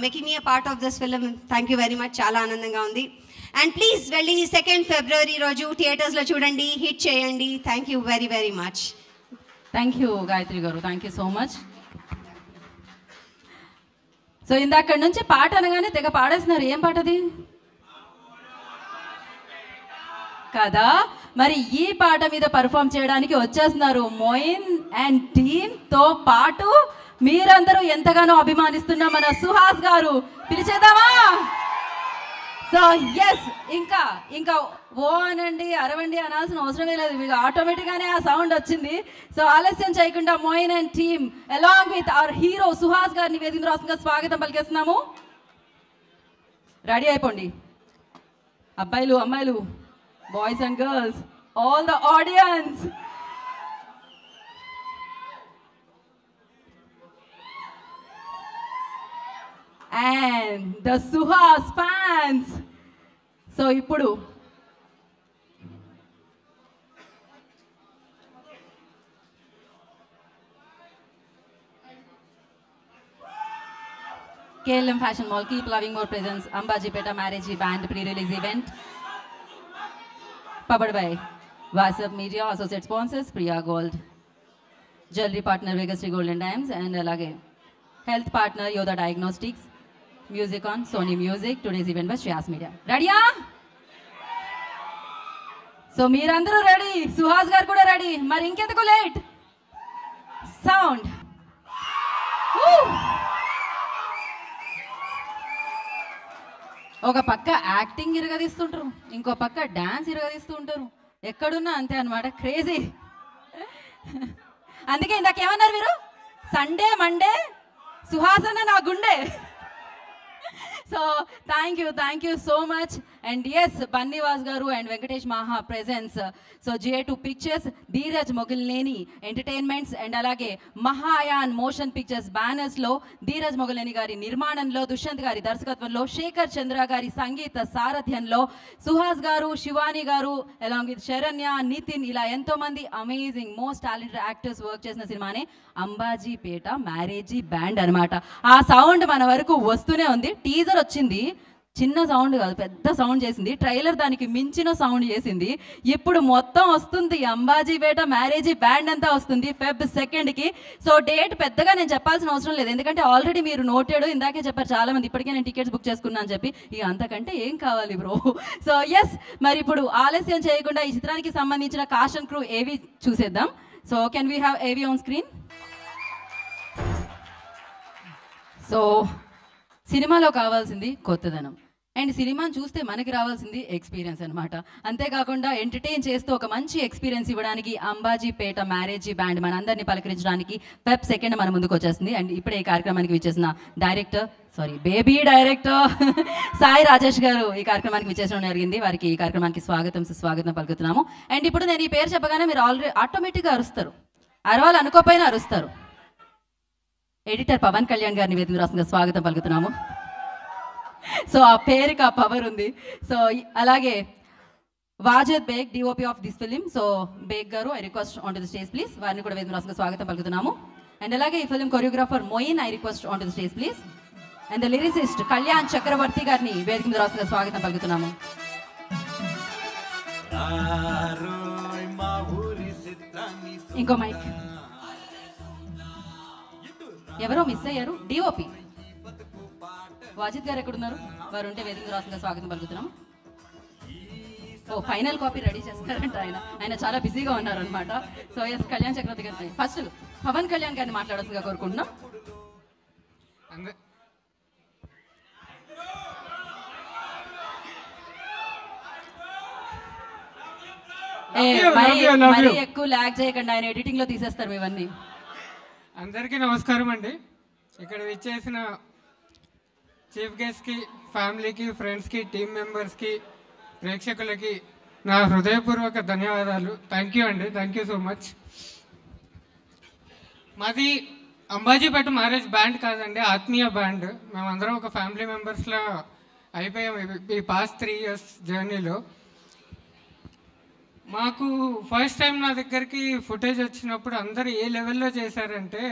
making me a part of this film thank you very much, చాలా ఆనందంగా ఉంది. అండ్ ప్లీజ్ వెళ్ళి 2 ఫిబ్రవరి రోజు థియేటర్స్లో చూడండి, హిట్ చేయండి. Thank you very very much. Thank you Gayathri గారు, thank you so much. So ఇందాక నుంచి పాట అనగానే తెగ పాడేస్తున్నారు. ఏం పాట అది కదా? మరి ఈ పాట మీద పర్ఫామ్ చేయడానికి వచ్చేస్తున్నారు మోయిన్ అండ్ టీమ్తో పాటు మీరందరూ ఎంతగానో అభిమానిస్తున్న మన సుహాస్ గారు. పిలిచేద్దామా? సో ఎస్, ఇంకా ఓ అనండి అరవండి అనాల్సిన అవసరమే లేదు, మీకు ఆటోమేటిక్గానే ఆ సౌండ్ వచ్చింది. సో ఆలస్యం చేయకుండా Moin and team along with our hero Suhas గారిని వేదిక రాష్ట్రంగా స్వాగతం పలికేస్తున్నాము. రెడీ అయిపోండి అబ్బాయిలు అమ్మాయిలు, boys and girls, all the audience. And the Suhas fans. So ఇప్పుడు KLM Fashion Mall, keep loving more presents. Ambajipeta Marriage Band pre-release event. Powered by WhatsApp Media, associate sponsors Priya Gold, jewelry partner Vegasri Gold and Diamonds, and alage health partner Yoda Diagnostics. Music on Sony Music. Today's event by Shreyas Media. Ready? So మీరందరూ రెడీ, సుహాస్ గారు కూడా రెడీ. మరి ఇంకెందుకు లేట్? సౌండ్. ఒక పక్క యాక్టింగ్ ఇరగదీస్తుంటారు, ఇంకో పక్క డాన్స్ ఇరగదీస్తూ ఉంటారు. ఎక్కడున్నా అంతే అనమాట, క్రేజీ. అందుకే ఇందాకేమన్నారు మీరు? సండే మండే సుహాస్ అన్న నా గుండె. So thank you so much. And yes, Bunny Vas గారు and Venkatesh Maha presence. So GA2 pictures, Dheeraj Mogilineni entertainments, and అలాగే మహాయాన్ మోషన్ పిక్చర్స్ బ్యానర్స్లో ధీరజ్ మొగల్నేని గారి నిర్మాణంలో, దుష్యంత్ గారి దర్శకత్వంలో, శేఖర్ చంద్ర గారి సంగీత సారథ్యంలో సుహాస్ గారు, శివాని గారు అలాంగ్ విత్ శరణ్య, నితిన్, ఇలా ఎంతోమంది amazing most talented actors work చేసిన సినిమానే అంబాజీపేట మ్యారేజీ బ్యాండ్ అనమాట. ఆ సౌండ్ మన వరకు వస్తూనే ఉంది. టీజర్ వచ్చింది, చిన్న సౌండ్ కాదు, పెద్ద సౌండ్ చేసింది. ట్రైలర్ దానికి మించిన సౌండ్ చేసింది. ఇప్పుడు మొత్తం వస్తుంది, అంబాజీపేట మ్యారేజీ బ్యాండ్ అంతా వస్తుంది Feb 2కి. సో డేట్ పెద్దగా నేను చెప్పాల్సిన అవసరం లేదు, ఎందుకంటే ఆల్రెడీ మీరు నోటెడ్, ఇందాకే చెప్పారు చాలామంది, ఇప్పటికే నేను టికెట్స్ బుక్ చేసుకున్నాను అని చెప్పి. ఇక అంతకంటే ఏం కావాలి బ్రో? సో ఎస్, మరి ఇప్పుడు ఆలస్యం చేయకుండా ఈ చిత్రానికి సంబంధించిన కాస్ట్ అండ్ క్రూ ఏవి చూసేద్దాం. సో కెన్ వీ హ్యావ్ ఏవి ఆన్ స్క్రీన్? సో సినిమాలో కావాల్సింది కొత్తదనం, అండ్ సినిమాని చూస్తే మనకి రావాల్సింది ఎక్స్పీరియన్స్ అనమాట. అంతేకాకుండా ఎంటర్టైన్ చేస్తూ ఒక మంచి ఎక్స్పీరియన్స్ ఇవ్వడానికి అంబాజీపేట మ్యారేజీ బ్యాండ్ మనందరినీ పలకరించడానికి Feb 2 మన ముందుకు వచ్చేస్తుంది. అండ్ ఇప్పుడే ఈ కార్యక్రమానికి విచ్చేసిన బేబీ డైరెక్టర్ సాయి రాజేష్ గారు ఈ కార్యక్రమానికి విచ్చేసడం జరిగింది. వారికి ఈ కార్యక్రమానికి స్వాగతం పలుకుతున్నాము. అండ్ ఇప్పుడు నేను ఈ పేరు చెప్పగానే మీరు ఆటోమేటిక్గా అరుస్తారు, అరవాలి అనుకోపోయినా అరుస్తారు. ఎడిటర్ పవన్ కళ్యాణ్ గారిని వేదిక రాష్ట్రంగా స్వాగతం పలుకుతున్నాము. సో ఆ పేరుకి ఆ పవర్ ఉంది. సో అలాగే Wajid Baig, DOP of this film. So Baig గారు, I request on to the stage please. వారిని కూడా వేదిక రాష్ట్రంగా స్వాగతం పలుకుతున్నాము. అండ్ అలాగే ఈ film choreographer Moin, I request on to the stage please. And the lyricist Kalyan Chakravarthi గారిని వేదిక మీద రాష్ట్రంగా స్వాగతం పలుకుతున్నాము. మా ఊరి చిత్రాన్ని ఇంకో మైక్. ఎవరో మిస్ అయ్యారు. డిఓపి వాజిద్ గారు ఎక్కడున్నారు? వారు ఉంటే వేదిక రాసిన స్వాగతం పలుకుతున్నాం. ఓ ఫైనల్ కాపీ రెడీ చేస్తారంట ఆయన చాలా బిజీగా ఉన్నారు అనమాట. సో ఎస్, కళ్యాణ్ చక్రవర్తి గారి ఫస్ట్ పవన్ కళ్యాణ్ గారిని మాట్లాడాల్సిందిగా కోరుకుంటున్నాం. మరీ ఎక్కువ ల్యాగ్ చేయకండి, ఆయన ఎడిటింగ్ లో తీసేస్తారు ఇవన్నీ. అందరికీ నమస్కారం అండి. ఇక్కడ విచ్చేసిన చీఫ్ గెస్ట్కి, ఫ్యామిలీకి, ఫ్రెండ్స్కి, టీమ్ మెంబర్స్కి, ప్రేక్షకులకి నా హృదయపూర్వక ధన్యవాదాలు. థ్యాంక్ యూ అండి, థ్యాంక్ యూ సో మచ్. మాది అంబాజీపేట మ్యారేజ్ బ్యాండ్ కాదండి, ఆత్మీయ బ్యాండ్. మేమందరం ఒక ఫ్యామిలీ మెంబర్స్లో అయిపోయాం ఈ పాస్ట్ 3 years జర్నీలో. మాకు ఫస్ట్ టైం నా దగ్గరికి ఫుటేజ్ వచ్చినప్పుడు అందరూ ఏ లెవెల్లో చేశారంటే,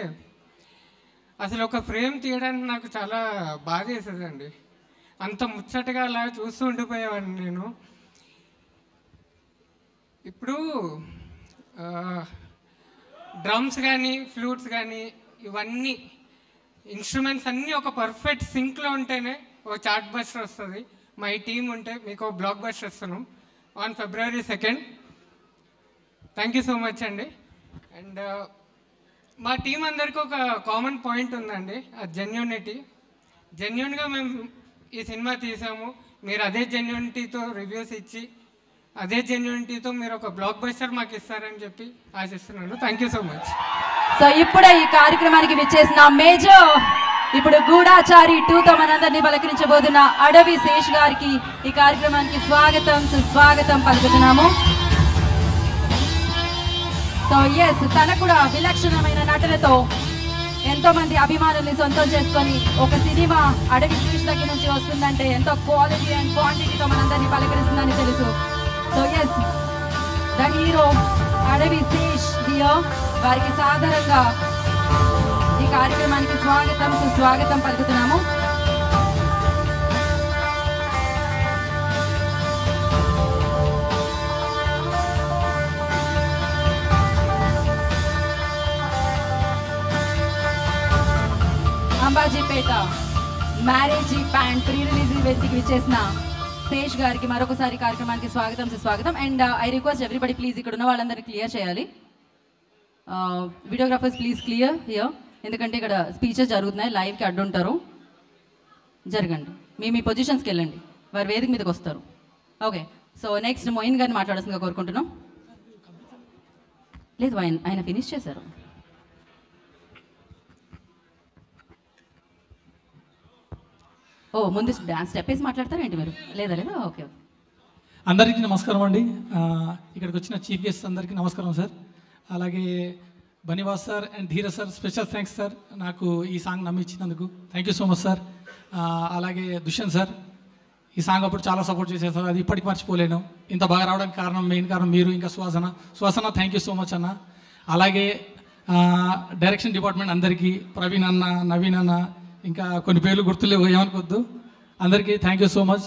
అసలు ఒక ఫ్రేమ్ తీయడానికి నాకు చాలా బాధ వేసేదండి. అంత ముచ్చటగా అలా చూస్తూ ఉండిపోయేవాడిని నేను. ఇప్పుడు డ్రమ్స్ కానీ, ఫ్లూట్స్ కానీ, ఇవన్నీ ఇన్స్ట్రుమెంట్స్ అన్నీ ఒక పర్ఫెక్ట్ సింక్లో ఉంటేనే ఒక చార్ట్ బస్టర్ వస్తుంది. మా ఈ టీం ఉంటే మీకు బ్లాక్ బస్టర్ ఇస్తున్నాం on February 2nd. Thank you so much అండి. అండ్ మా టీం అందరికీ ఒక కామన్ పాయింట్ ఉందండి, అది జెన్యూనిటీ. జెన్యూన్గా మేము ఈ సినిమా తీసాము, మీరు అదే జెన్యూనిటీతో రివ్యూస్ ఇచ్చి, అదే జెన్యూనిటీతో మీరు ఒక బ్లాక్ బస్టర్ మాకు ఇస్తారని చెప్పి ఆశిస్తున్నాను. Thank you so much. So ఇప్పుడే ఈ కార్యక్రమానికి విచ్చేసిన మేజర్, ఇప్పుడు గూఢాచారి 2తో మనందరినీ పలకరించబోతున్న అడవి శేష్ గారికి ఈ కార్యక్రమానికి స్వాగతం సుస్వాగతం పలుకుతున్నాము. సో ఎస్, తనకు కూడా విలక్షణమైన నటనతో ఎంతో మంది అభిమానుల్ని సొంతం చేసుకొని ఒక సినిమా అడవి శేష్ దగ్గర నుంచి వస్తుందంటే ఎంతో క్వాలిటీ అండ్ క్వాంటిటీతో మనందరినీ పలకరిస్తుందని తెలుసు. సో ఎస్, ద హీరో అడవి శేష్ హియర్. వారికి సాధారణంగా ఈ కార్యక్రమానికి స్వాగతం సుస్వాగతం పలుకుతున్నాము. Ambajipeta marriage band pre release ఈవెంట్కి విచ్చేసిన శేష్ గారికి మరొకసారి కార్యక్రమానికి స్వాగతం సుస్వాగతం. And I request everybody please ఇక్కడ ఉన్న వాళ్ళందరినీ క్లియర్ చేయాలి. వీడియోగ్రాఫర్స్ ప్లీజ్ క్లియర్ హియర్, ఎందుకంటే ఇక్కడ స్పీచెస్ జరుగుతున్నాయి, లైవ్కి అడ్డుంటారు. జరగండి, మీ పొజిషన్స్కి వెళ్ళండి, వారు వేదిక మీదకి వస్తారు. ఓకే, సో నెక్స్ట్ మొయిన్ గారిని మాట్లాడాల్సిందిగా కోరుకుంటున్నాం. లేదు, ఆయన ఫినిష్ చేశారు. ఓ ముందు డాన్స్ స్టెప్ వేసి మాట్లాడతారా ఏంటి మీరు? లేదా? ఓకే. అందరికీ నమస్కారం అండి. ఇక్కడికి వచ్చిన చీఫ్ గెస్ట్ అందరికీ నమస్కారం సార్. అలాగే Bunny Vas sir and Dheeraj sir, special thanks sir నాకు ఈ సాంగ్ నమ్మించినందుకు. Thank you so much sir. అలాగే దుష్యంత్ సార్, ఈ సాంగ్ అప్పుడు చాలా సపోర్ట్ చేశారు సార్, అది ఇప్పటికి మర్చిపోలేను. ఇంత బాగా రావడానికి మెయిన్ కారణం మీరు, ఇంకా సువాసన థ్యాంక్ యూ సో మచ్ అన్న. అలాగే డైరెక్షన్ డిపార్ట్మెంట్ అందరికీ, ప్రవీణ్ అన్న, నవీన్ అన్న, ఇంకా కొన్ని పేర్లు గుర్తులేవు, ఏమనుకోవద్దు. అందరికీ థ్యాంక్ యూ సో మచ్.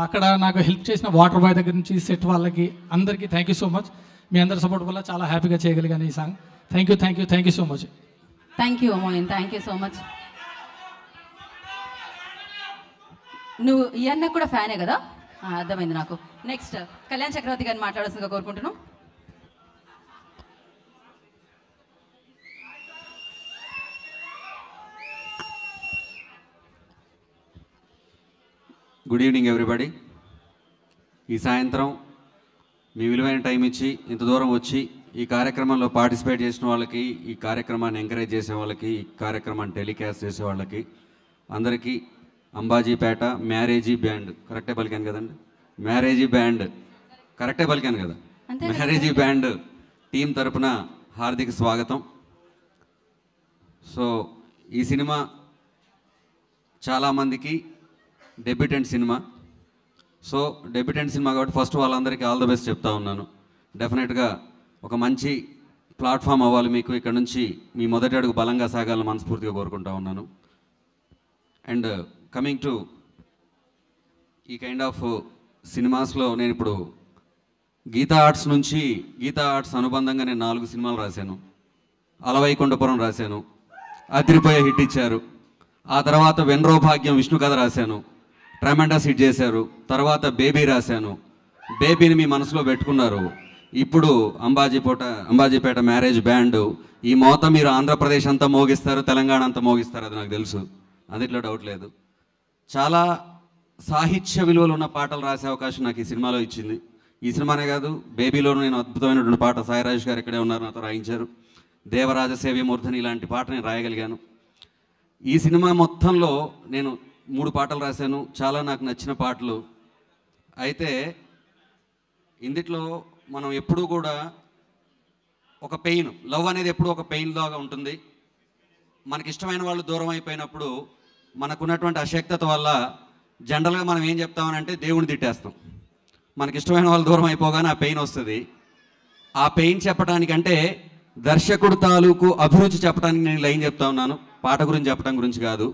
అక్కడ నాకు హెల్ప్ చేసిన వాటర్ బాయ్ దగ్గర నుంచి సెట్ వాళ్ళకి అందరికీ థ్యాంక్ యూ సో మచ్. మీ అందరి సపోర్ట్ వల్ల చాలా హ్యాపీగా చేయగలిగాను ఈ song. Thank you so much. Thank you Moin, thank you so much. నువ్వు ఈ అన్న కూడా ఫ్యానే కదా, అర్థమైంది నాకు. నెక్స్ట్ కళ్యాణ్ చక్రవర్తి గారిని మాట్లాడాల్సిందిగా కోరుకుంటున్నాం. Good evening everybody. ఈ సాయంత్రం మీ విలువైన టైం ఇచ్చి ఇంత దూరం వచ్చి ఈ కార్యక్రమంలో పార్టిసిపేట్ చేసిన వాళ్ళకి, ఈ కార్యక్రమాన్ని ఎంకరేజ్ చేసే వాళ్ళకి, ఈ కార్యక్రమాన్ని టెలికాస్ట్ చేసే వాళ్ళకి అందరికీ అంబాజీపేట మ్యారేజీ బ్యాండ్, కరెక్టే పలికాను కదండి? మ్యారేజీ బ్యాండ్ కరెక్టే పలికాను కదా? మ్యారేజీ బ్యాండ్ టీం తరపున హార్దిక స్వాగతం. సో ఈ సినిమా చాలామందికి డెబ్యూటెంట్ సినిమా. సో డెబ్యూటెంట్ సినిమా కాబట్టి ఫస్ట్ వాళ్ళందరికీ ఆల్ ద బెస్ట్ చెప్తా ఉన్నాను. డెఫినెట్గా ఒక మంచి ప్లాట్ఫామ్ అవ్వాలి మీకు. ఇక్కడ నుంచి మీ మొదటి అడుగు బలంగా సాగాలని మనస్ఫూర్తిగా కోరుకుంటా ఉన్నాను. అండ్ కమింగ్ టు ఈ కైండ్ ఆఫ్ సినిమాస్లో నేను ఇప్పుడు గీతా ఆర్ట్స్ నుంచి గీతా ఆర్ట్స్ అనుబంధంగా నేను 4 సినిమాలు రాశాను. అలవైకుంఠపురం రాశాను, అదిరిపోయే హిట్ ఇచ్చారు. ఆ తర్వాత వెన్రో భాగ్యం విష్ణు కథ రాశాను, ట్రెమెండస్ హిట్ చేశారు. తర్వాత బేబీ రాశాను, బేబీని మీ మనసులో పెట్టుకున్నారు. ఇప్పుడు అంబాజీపేట మ్యారేజ్ బ్యాండ్, ఈ మోత మీరు ఆంధ్రప్రదేశ్ అంతా మోగిస్తారు, తెలంగాణ అంతా మోగిస్తారు, అది నాకు తెలుసు, అందులో డౌట్ లేదు. చాలా సాహిత్య విలువలు ఉన్న పాటలు రాసే అవకాశం నాకు ఈ సినిమాలో ఇచ్చింది. ఈ సినిమానే కాదు, బేబీలో నేను అద్భుతమైనటువంటి పాట సాయిరాజ్ గారు ఇక్కడే ఉన్నారు, నాతో రాయించారు. దేవరాజ సేవ్యమూర్ధని ఇలాంటి పాట నేను రాయగలిగాను. ఈ సినిమా మొత్తంలో నేను 3 పాటలు రాశాను, చాలా నాకు నచ్చిన పాటలు. అయితే ఇందులో మనం ఎప్పుడూ కూడా ఒక పెయిన్, లవ్ అనేది ఎప్పుడూ ఒక పెయిన్ లాగా ఉంటుంది. మనకి ఇష్టమైన వాళ్ళు దూరం అయిపోయినప్పుడు మనకున్నటువంటి అశక్తత వల్ల జనరల్గా మనం ఏం చెప్తామనంటే దేవుని తిట్టేస్తాం. మనకి ఇష్టమైన వాళ్ళు దూరం అయిపోగానే ఆ పెయిన్ వస్తుంది. ఆ పెయిన్ చెప్పడానికంటే దర్శకుడు తాలూకు అభిరుచి చెప్పడానికి నేను లైన్ చెప్తా ఉన్నాను, పాట గురించి చెప్పడం గురించి కాదు.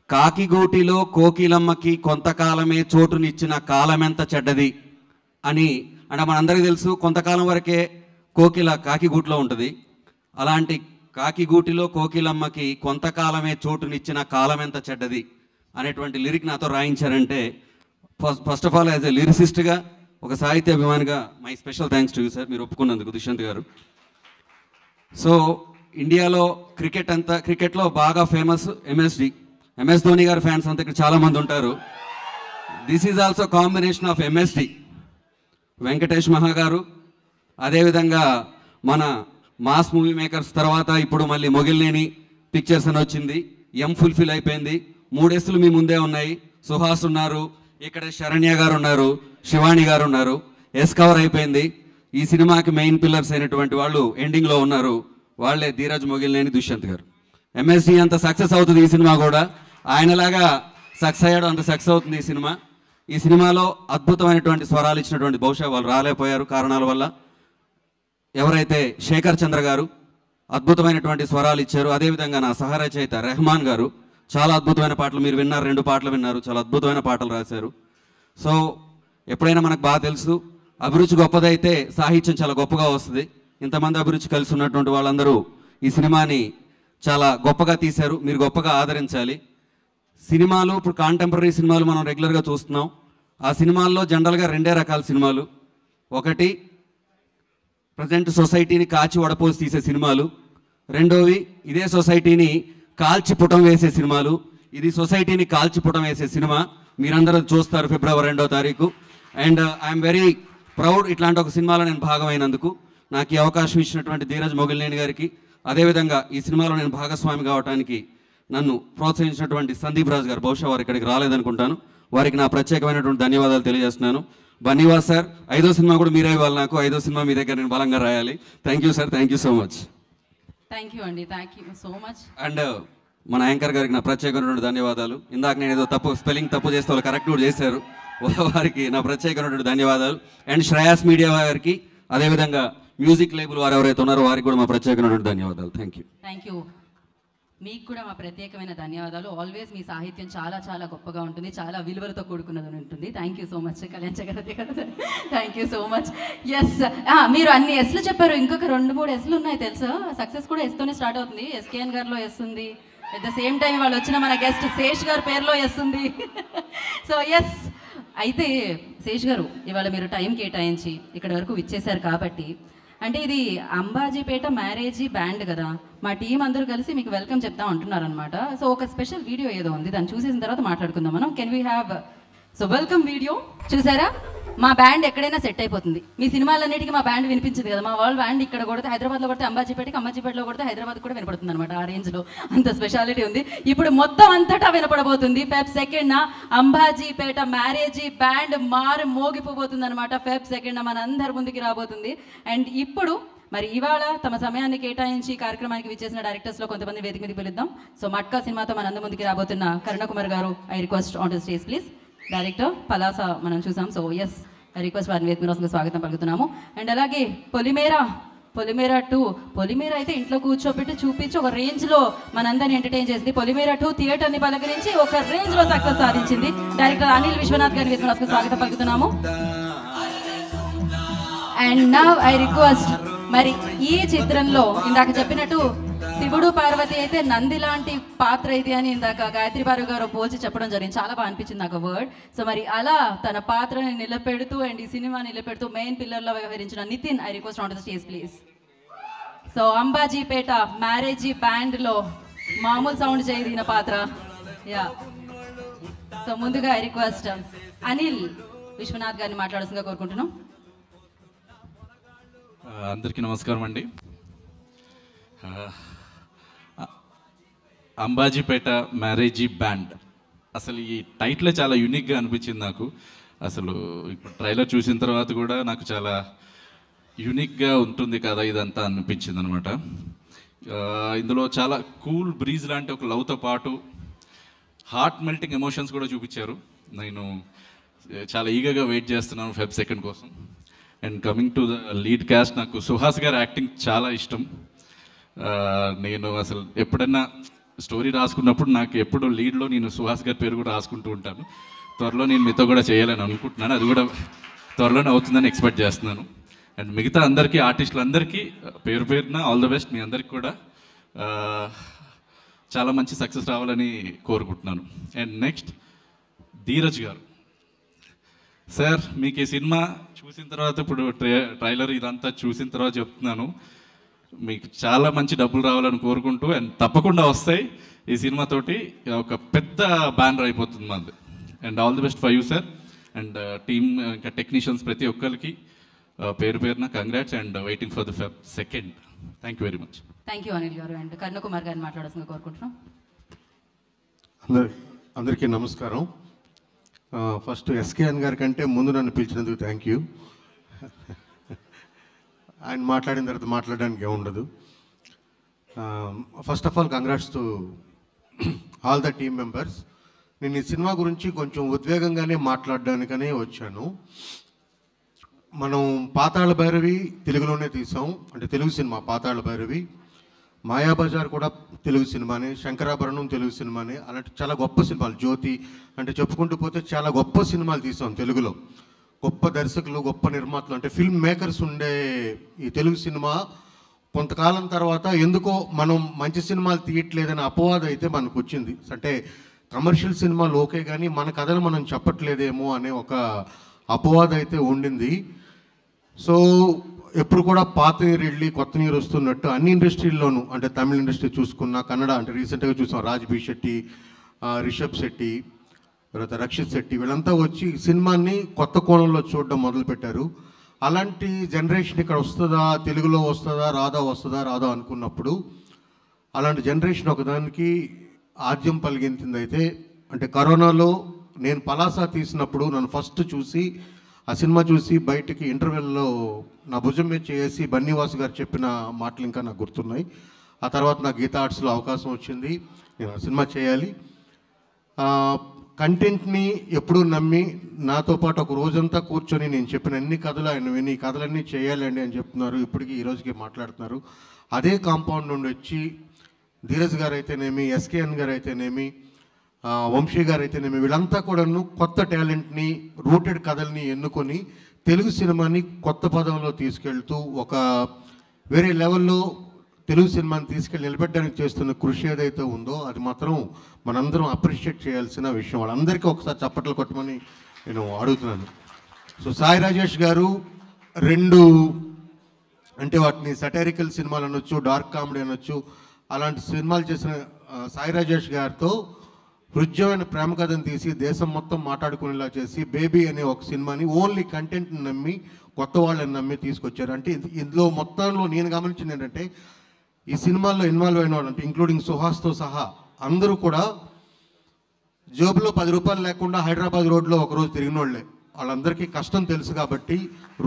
కాకిగూటిలో కోకిలమ్మకి కొంతకాలమే చోటునిచ్చిన కాలమెంత చెడ్డది అని. అంటే మనందరికీ తెలుసు, కొంతకాలం వరకే కోకిల కాకిగూటిలో ఉంటుంది. అలాంటి కాకిగూటిలో కోకిలమ్మకి కొంతకాలమే చోటునిచ్చిన కాలం ఎంత చెడ్డది అనేటువంటి లిరిక్ నాతో రాయించారంటే, first of all as a లిరిసిస్ట్గా, ఒక సాహిత్య అభిమానిగా my special thanks to you sir, మీరు ఒప్పుకున్నందుకు దుష్యంత్ గారు. సో ఇండియాలో క్రికెట్లో బాగా ఫేమస్ ఎంఎస్ ధోని గారి ఫ్యాన్స్ అంతా ఇక్కడ చాలామంది ఉంటారు. This is also combination of MSD, Venkatesh మహా గారు, అదేవిధంగా మన మాస్ మూవీ మేకర్స్ తర్వాత ఇప్పుడు మళ్ళీ మొగిలినేని పిక్చర్స్ అని వచ్చింది, ఫుల్ఫిల్ అయిపోయింది. 3 ఎస్లు మీ ముందే ఉన్నాయి. సుహాస్ ఉన్నారు, ఇక్కడ శరణ్య గారు ఉన్నారు, శివాణి గారు ఉన్నారు. ఎస్ కవర్ అయిపోయింది. ఈ సినిమాకి మెయిన్ పిల్లర్స్ అయినటువంటి వాళ్ళు ఎండింగ్లో ఉన్నారు, వాళ్ళే ధీరజ్, మొగిలినేని, దుష్యంత్ గారు. ఎంఎస్డి అంత సక్సెస్ అవుతుంది ఈ సినిమా కూడా, ఆయనలాగా సక్సెస్ అయ్యాడు అంత సక్సెస్ అవుతుంది ఈ సినిమా. ఈ సినిమాలో అద్భుతమైనటువంటి స్వరాలు ఇచ్చినటువంటి, బహుశా వాళ్ళు రాలేకపోయారు కారణాల వల్ల, ఎవరైతే శేఖర్ చంద్ర గారు అద్భుతమైనటువంటి స్వరాలు ఇచ్చారు. అదేవిధంగా నా సహరచయిత రెహమాన్ గారు చాలా అద్భుతమైన పాటలు మీరు విన్నారు, 2 పాటలు విన్నారు, చాలా అద్భుతమైన పాటలు రాశారు. సో ఎప్పుడైనా మనకు బాగా తెలుసు, అభిరుచి గొప్పదైతే సాహిత్యం చాలా గొప్పగా వస్తుంది. ఇంతమంది అభిరుచి కలిసి ఉన్నటువంటి వాళ్ళందరూ ఈ సినిమాని చాలా గొప్పగా తీశారు, మీరు గొప్పగా ఆదరించాలి. సినిమాలు ఇప్పుడు కాంటెంపరీ సినిమాలు మనం రెగ్యులర్గా చూస్తున్నాం. ఆ సినిమాల్లో జనరల్గా 2 రకాల సినిమాలు. ఒకటి ప్రజెంట్ సొసైటీని కాచి వడపోసి తీసే సినిమాలు, రెండోవి ఇదే సొసైటీని కాల్చి పుటం వేసే సినిమాలు. ఇది సొసైటీని కాల్చి పుటం వేసే సినిమా, మీరందరూ చూస్తారు ఫిబ్రవరి 2వ తారీఖు. అండ్ ఐఎమ్ వెరీ ప్రౌడ్ ఇట్లాంటి ఒక సినిమాలో నేను భాగమైనందుకు. నాకు ఈ అవకాశం ఇచ్చినటువంటి ధీరజ్ మొగిలినేని గారికి, అదేవిధంగా ఈ సినిమాలో నేను భాగస్వామి కావడానికి నన్ను ప్రోత్సహించినటువంటి సందీప్ రాజ్ గారు, బహుశా వారు ఇక్కడికి రాలేదనుకుంటాను, వారికి నా ప్రత్యేకమైనటువంటి ధన్యవాదాలు తెలియజేస్తున్నాను. బన్నీవాస్ సార్, 5వ సినిమా కూడా మీరే ఇవ్వాలి నాకు, 5వ సినిమా మీ దగ్గర నేను బలంగా రాయాలి. Thank you sir, thank you so much. Thank you అండి, thank you so much. And మన యాంకర్ గారికి నా ప్రత్యేకమైనటువంటి ధన్యవాదాలు. ఇందాక నేను ఏదో స్పెల్లింగ్ తప్పు చేస్తే వాళ్ళు కరెక్ట్ కూడా చేశారు, వారికి నా ప్రత్యేకమైనటువంటి ధన్యవాదాలు. అండ్ శ్రేయాస్ మీడియా గారికి, అదేవిధంగా మ్యూజిక్ లేబుల్ వారు ఎవరైతే ఉన్నారో వారికి కూడా మా ప్రత్యేకమైనటువంటి ధన్యవాదాలు. Thank you. Thank you. మీకు కూడా మా ప్రత్యేకమైన ధన్యవాదాలు. ఆల్వేస్ మీ సాహిత్యం చాలా చాలా గొప్పగా ఉంటుంది, చాలా విలువలతో కూడుకున్నది ఉంటుంది. Thank you so much Kalyan Chakravarthi గారు, thank you so much. Yes, మీరు అన్ని ఎస్లు చెప్పారు, ఇంకొక 2-3 ఎస్లు ఉన్నాయి తెలుసా. సక్సెస్ కూడా ఎస్తోనే స్టార్ట్ అవుతుంది. ఎస్కేఎన్ గారిలో ఎస్ ఉంది, ఎట్ ద సేమ్ టైం వాళ్ళు వచ్చిన మన గెస్ట్ శేష్ గారి పేరులో ఎస్ ఉంది. సో ఎస్, అయితే శేష్ గారు ఇవాళ మీరు టైం కేటాయించి ఇక్కడ వరకు విచ్చేశారు కాబట్టి, అంటే ఇది అంబాజీపేట మ్యారేజీ బ్యాండ్ కదా, మా టీం అందరూ కలిసి మీకు వెల్కమ్ చెప్తాం అంటున్నారనమాట. సో ఒక స్పెషల్ వీడియో ఏదో ఉంది, దాన్ని చూసేసిన తర్వాత మాట్లాడుకుందాం మనం. Can we have so welcome video? చూసారా, మా బ్యాండ్ ఎక్కడైనా సెట్ అయిపోతుంది. మీ సినిమాలన్నిటికీ మా బ్యాండ్ వినిపించింది కదా, మా వాళ్ళ బ్యాండ్ ఇక్కడ కొడితే హైదరాబాద్లో కొడితే అంబాజీపేటకి, అంబాజీపేటలో కొడితే హైదరాబాద్ కూడా వినపడుతుంది అనమాట. ఆ రేంజ్లో అంత స్పెషాలిటీ ఉంది. ఇప్పుడు మొత్తం అంతటా వినపడబోతుంది. Feb 2న అంబాజీపేట మ్యారేజీ బ్యాండ్ మోగిపోబోతుంది అనమాట. Feb 2న మన అందరి ముందుకి రాబోతుంది. అండ్ ఇప్పుడు మరి ఇవాళ తమ సమయాన్ని కేటాయించి కార్యక్రమానికి విచ్చేసిన డైరెక్టర్స్లో కొంతమంది వేదిక మీద పిలుద్దాం. సో మట్కా సినిమాతో మన అందరి ముందుకి రాబోతున్న కరుణకుమార్ గారు, I request on to stage please. Director Palasa మనం చూసాం. సో ఎస్, ఐ రిక్వెస్ట్ వారిని వేదిక మీద స్వాగతం పలుకుతున్నాము. అండ్ అలాగే పొలిమేరా 2, పొలిమేర అయితే ఇంట్లో కూర్చోబెట్టి చూపించి ఒక రేంజ్లో మనందరిని ఎంటర్టైన్ చేసింది. పొలిమేర 2 థియేటర్ని పలకరించి ఒక రేంజ్లో సక్సెస్ సాధించింది. డైరెక్టర్ అనిల్ విశ్వనాథ్ గారిని వేదిక మీద స్వాగతం పలుకుతున్నాము. అండ్ నౌ ఐ రిక్వెస్ట్, మరి ఈ చిత్రంలో ఇందాక చెప్పినట్టు శివుడు పార్వతి అయితే నంది లాంటి పాత్ర ఇది అని ఇందాక గాయత్రి పార్వతి గారు పోల్చి చెప్పడం జరిగింది. చాలా బాగా అనిపించింది నాకు వర్డ్. సో మరి అలా తన పాత్రని నిలబెడుతూ అండ్ ఈ సినిమా నిలబెడుతూ మెయిన్ పిల్లర్లో వ్యవహరించిన Nithin, I request on to the stage please. So Ambajipeta marriage బ్యాండ్లో మామూలు సౌండ్ చేయదిన పాత్ర. యా, సో ముందుగా ఐ రిక్వెస్ట్ అనిల్ విశ్వనాథ్ గారిని మాట్లాడాల్సిందిగా కోరుకుంటున్నాం. అందరికీ నమస్కారం అండి. అంబాజీపేట మ్యారేజీ బ్యాండ్, అసలు ఈ టైటిల్ చాలా యూనిక్గా అనిపించింది నాకు. అసలు ఇప్పుడు ట్రైలర్ చూసిన తర్వాత కూడా నాకు చాలా యూనిక్గా ఉంటుంది కదా ఇదంతా అనిపించింది అనమాట. ఇందులో చాలా కూల్ బ్రీజ్ లాంటి ఒక లవ్తో పాటు హార్ట్ మెల్టింగ్ ఎమోషన్స్ కూడా చూపించారు. నేను చాలా ఈగర్గా వెయిట్ చేస్తున్నాను Feb 2 కోసం. And coming to the lead caste, నాకు సుహాస్ గారి యాక్టింగ్ చాలా ఇష్టం. నేను అసలు ఎప్పుడన్నా స్టోరీ రాసుకున్నప్పుడు నాకు ఎప్పుడు లీడ్లో నేను సుహాస్ గారి పేరు కూడా రాసుకుంటూ ఉంటాను. త్వరలో నేను మీతో కూడా చేయాలని అనుకుంటున్నాను, అది కూడా త్వరలోనే అవుతుందని ఎక్స్పెక్ట్ చేస్తున్నాను. అండ్ మిగతా అందరికీ, ఆర్టిస్టులందరికీ పేరు పేరున ఆల్ ద బెస్ట్. మీ అందరికీ కూడా చాలా మంచి సక్సెస్ రావాలని కోరుకుంటున్నాను. అండ్ నెక్స్ట్ ధీరజ్ గారు సార్, మీకు ఈ సినిమా చూసిన తర్వాత, ఇప్పుడు ట్రైలర్ ఇదంతా చూసిన తర్వాత చెప్తున్నాను, మీకు చాలా మంచి డబ్బులు రావాలని కోరుకుంటూ, అండ్ తప్పకుండా వస్తాయి. ఈ సినిమాతోటి ఒక పెద్ద బ్యానర్ అయిపోతుంది మాది. And all the best for you sir. And team, ఇంకా టెక్నీషియన్స్ ప్రతి ఒక్కరికి పేరు పేరున congrats and waiting for the Feb 2. Thank you very much. Thank you Anil గారు. అండ్ కర్ణకుమార్ గారిని మాట్లాడాల్సిందిగా కోరుకుంటున్నాం. అందరికీ నమస్కారం. ఫస్ట్ ఎస్కేఎన్ గారి కంటే ముందు నన్ను పిలిచినందుకు థ్యాంక్ యూ. ఆయన మాట్లాడిన తర్వాత మాట్లాడడానికి ఏముండదు. First of all congrats to all the team members. నేను ఈ సినిమా గురించి కొంచెం ఉద్వేగంగానే మాట్లాడడానికనే వచ్చాను. మనం పాతాళ భైరవి తెలుగులోనే తీసాం, అంటే తెలుగు సినిమా పాతాళ భైరవి. మాయాబజార్ కూడా తెలుగు సినిమానే, శంకరాభరణం తెలుగు సినిమానే. అలాంటి చాలా గొప్ప సినిమాలు, జ్యోతి అంటే చెప్పుకుంటూ పోతే చాలా గొప్ప సినిమాలు తీసాం తెలుగులో. గొప్ప దర్శకులు, గొప్ప నిర్మాతలు, అంటే ఫిల్మ్ మేకర్స్ ఉండే ఈ తెలుగు సినిమా కొంతకాలం తర్వాత ఎందుకో మనం మంచి సినిమాలు తీయట్లేదని అపవాదం అయితే మనకు వచ్చింది. అంటే కమర్షియల్ సినిమాలు ఓకే కానీ మన కథను మనం చెప్పట్లేదేమో అనే ఒక అపవాదం అయితే ఉండింది. సో ఎప్పుడు కూడా పాత నీరు వెళ్ళి కొత్త నీరు వస్తున్నట్టు అన్ని ఇండస్ట్రీల్లోనూ, అంటే తమిళ ఇండస్ట్రీ చూసుకున్నా, కన్నడ అంటే రీసెంట్గా చూసాం రాజ్బీ శెట్టి, రిషబ్ శెట్టి, తర్వాత రక్షిత్ శెట్టి, వీళ్ళంతా వచ్చి సినిమాని కొత్త కోణంలో చూడడం మొదలుపెట్టారు. అలాంటి జనరేషన్ ఇక్కడ వస్తుందా, తెలుగులో వస్తుందా రాదా అనుకున్నప్పుడు అలాంటి జనరేషన్ ఒకదానికి ఆద్యం పలిగించింది. అయితే అంటే కరోనాలో నేను పలాసా తీసినప్పుడు నన్ను ఫస్ట్ చూసి, ఆ సినిమా చూసి బయటికి ఇంటర్వెల్లో నా భుజం మీద చేసి బన్నీవాసు గారు చెప్పిన మాటలు ఇంకా నాకు గుర్తున్నాయి. ఆ తర్వాత నాకు గీతా ఆర్ట్స్లో అవకాశం వచ్చింది, నేను ఆ సినిమా చేయాలి. కంటెంట్ని ఎప్పుడూ నమ్మి నాతో పాటు ఒక రోజంతా కూర్చొని నేను చెప్పిన అన్ని కథలు ఆయన విని ఈ కథలన్నీ చేయాలండి అని చెప్తున్నారు. ఇప్పటికీ ఈ రోజుకి మాట్లాడుతున్నారు. అదే కాంపౌండ్ నుండి వచ్చి ధీరజ్ గారు అయితేనేమి, ఎస్కేఎన్ గారు అయితేనేమి, వంశీ గారు అయితేనేమి, వీళ్ళంతా కూడాను కొత్త టాలెంట్ని, రూటెడ్ కథల్ని ఎన్నుకొని తెలుగు సినిమాని కొత్త పదంలో తీసుకెళ్తూ ఒక వేరే లెవెల్లో తెలుగు సినిమాని తీసుకెళ్ళి నిలబెట్టడానికి చేస్తున్న కృషి ఏదైతే ఉందో అది మాత్రం మనందరం అప్రిషియేట్ చేయాల్సిన విషయం. వాళ్ళందరికీ ఒకసారి చప్పట్లు కొట్టమని నేను అడుగుతున్నాను. సో సాయి రాజేష్ గారు 2 అంటే వాటిని సటారికల్ సినిమాలు అనొచ్చు, డార్క్ కామెడీ అనొచ్చు, అలాంటి సినిమాలు చేసిన సాయి రాజేష్ గారితో హృద్యమైన ప్రేమ కథను తీసి దేశం మొత్తం మాట్లాడుకునేలా చేసి బేబీ అనే ఒక సినిమాని ఓన్లీ కంటెంట్ని నమ్మి, కొత్త వాళ్ళని నమ్మి తీసుకొచ్చారు. అంటే ఇందులో మొత్తంలో నేను గమనించింది ఏంటంటే ఈ సినిమాల్లో ఇన్వాల్వ్ అయిన వాళ్ళు, అంటే ఇంక్లూడింగ్ సుహాస్తో సహా అందరూ కూడా జేబులో 10 రూపాయలు లేకుండా హైదరాబాద్ రోడ్లో ఒకరోజు తిరిగిన వాళ్ళే. వాళ్ళందరికీ కష్టం తెలుసు కాబట్టి,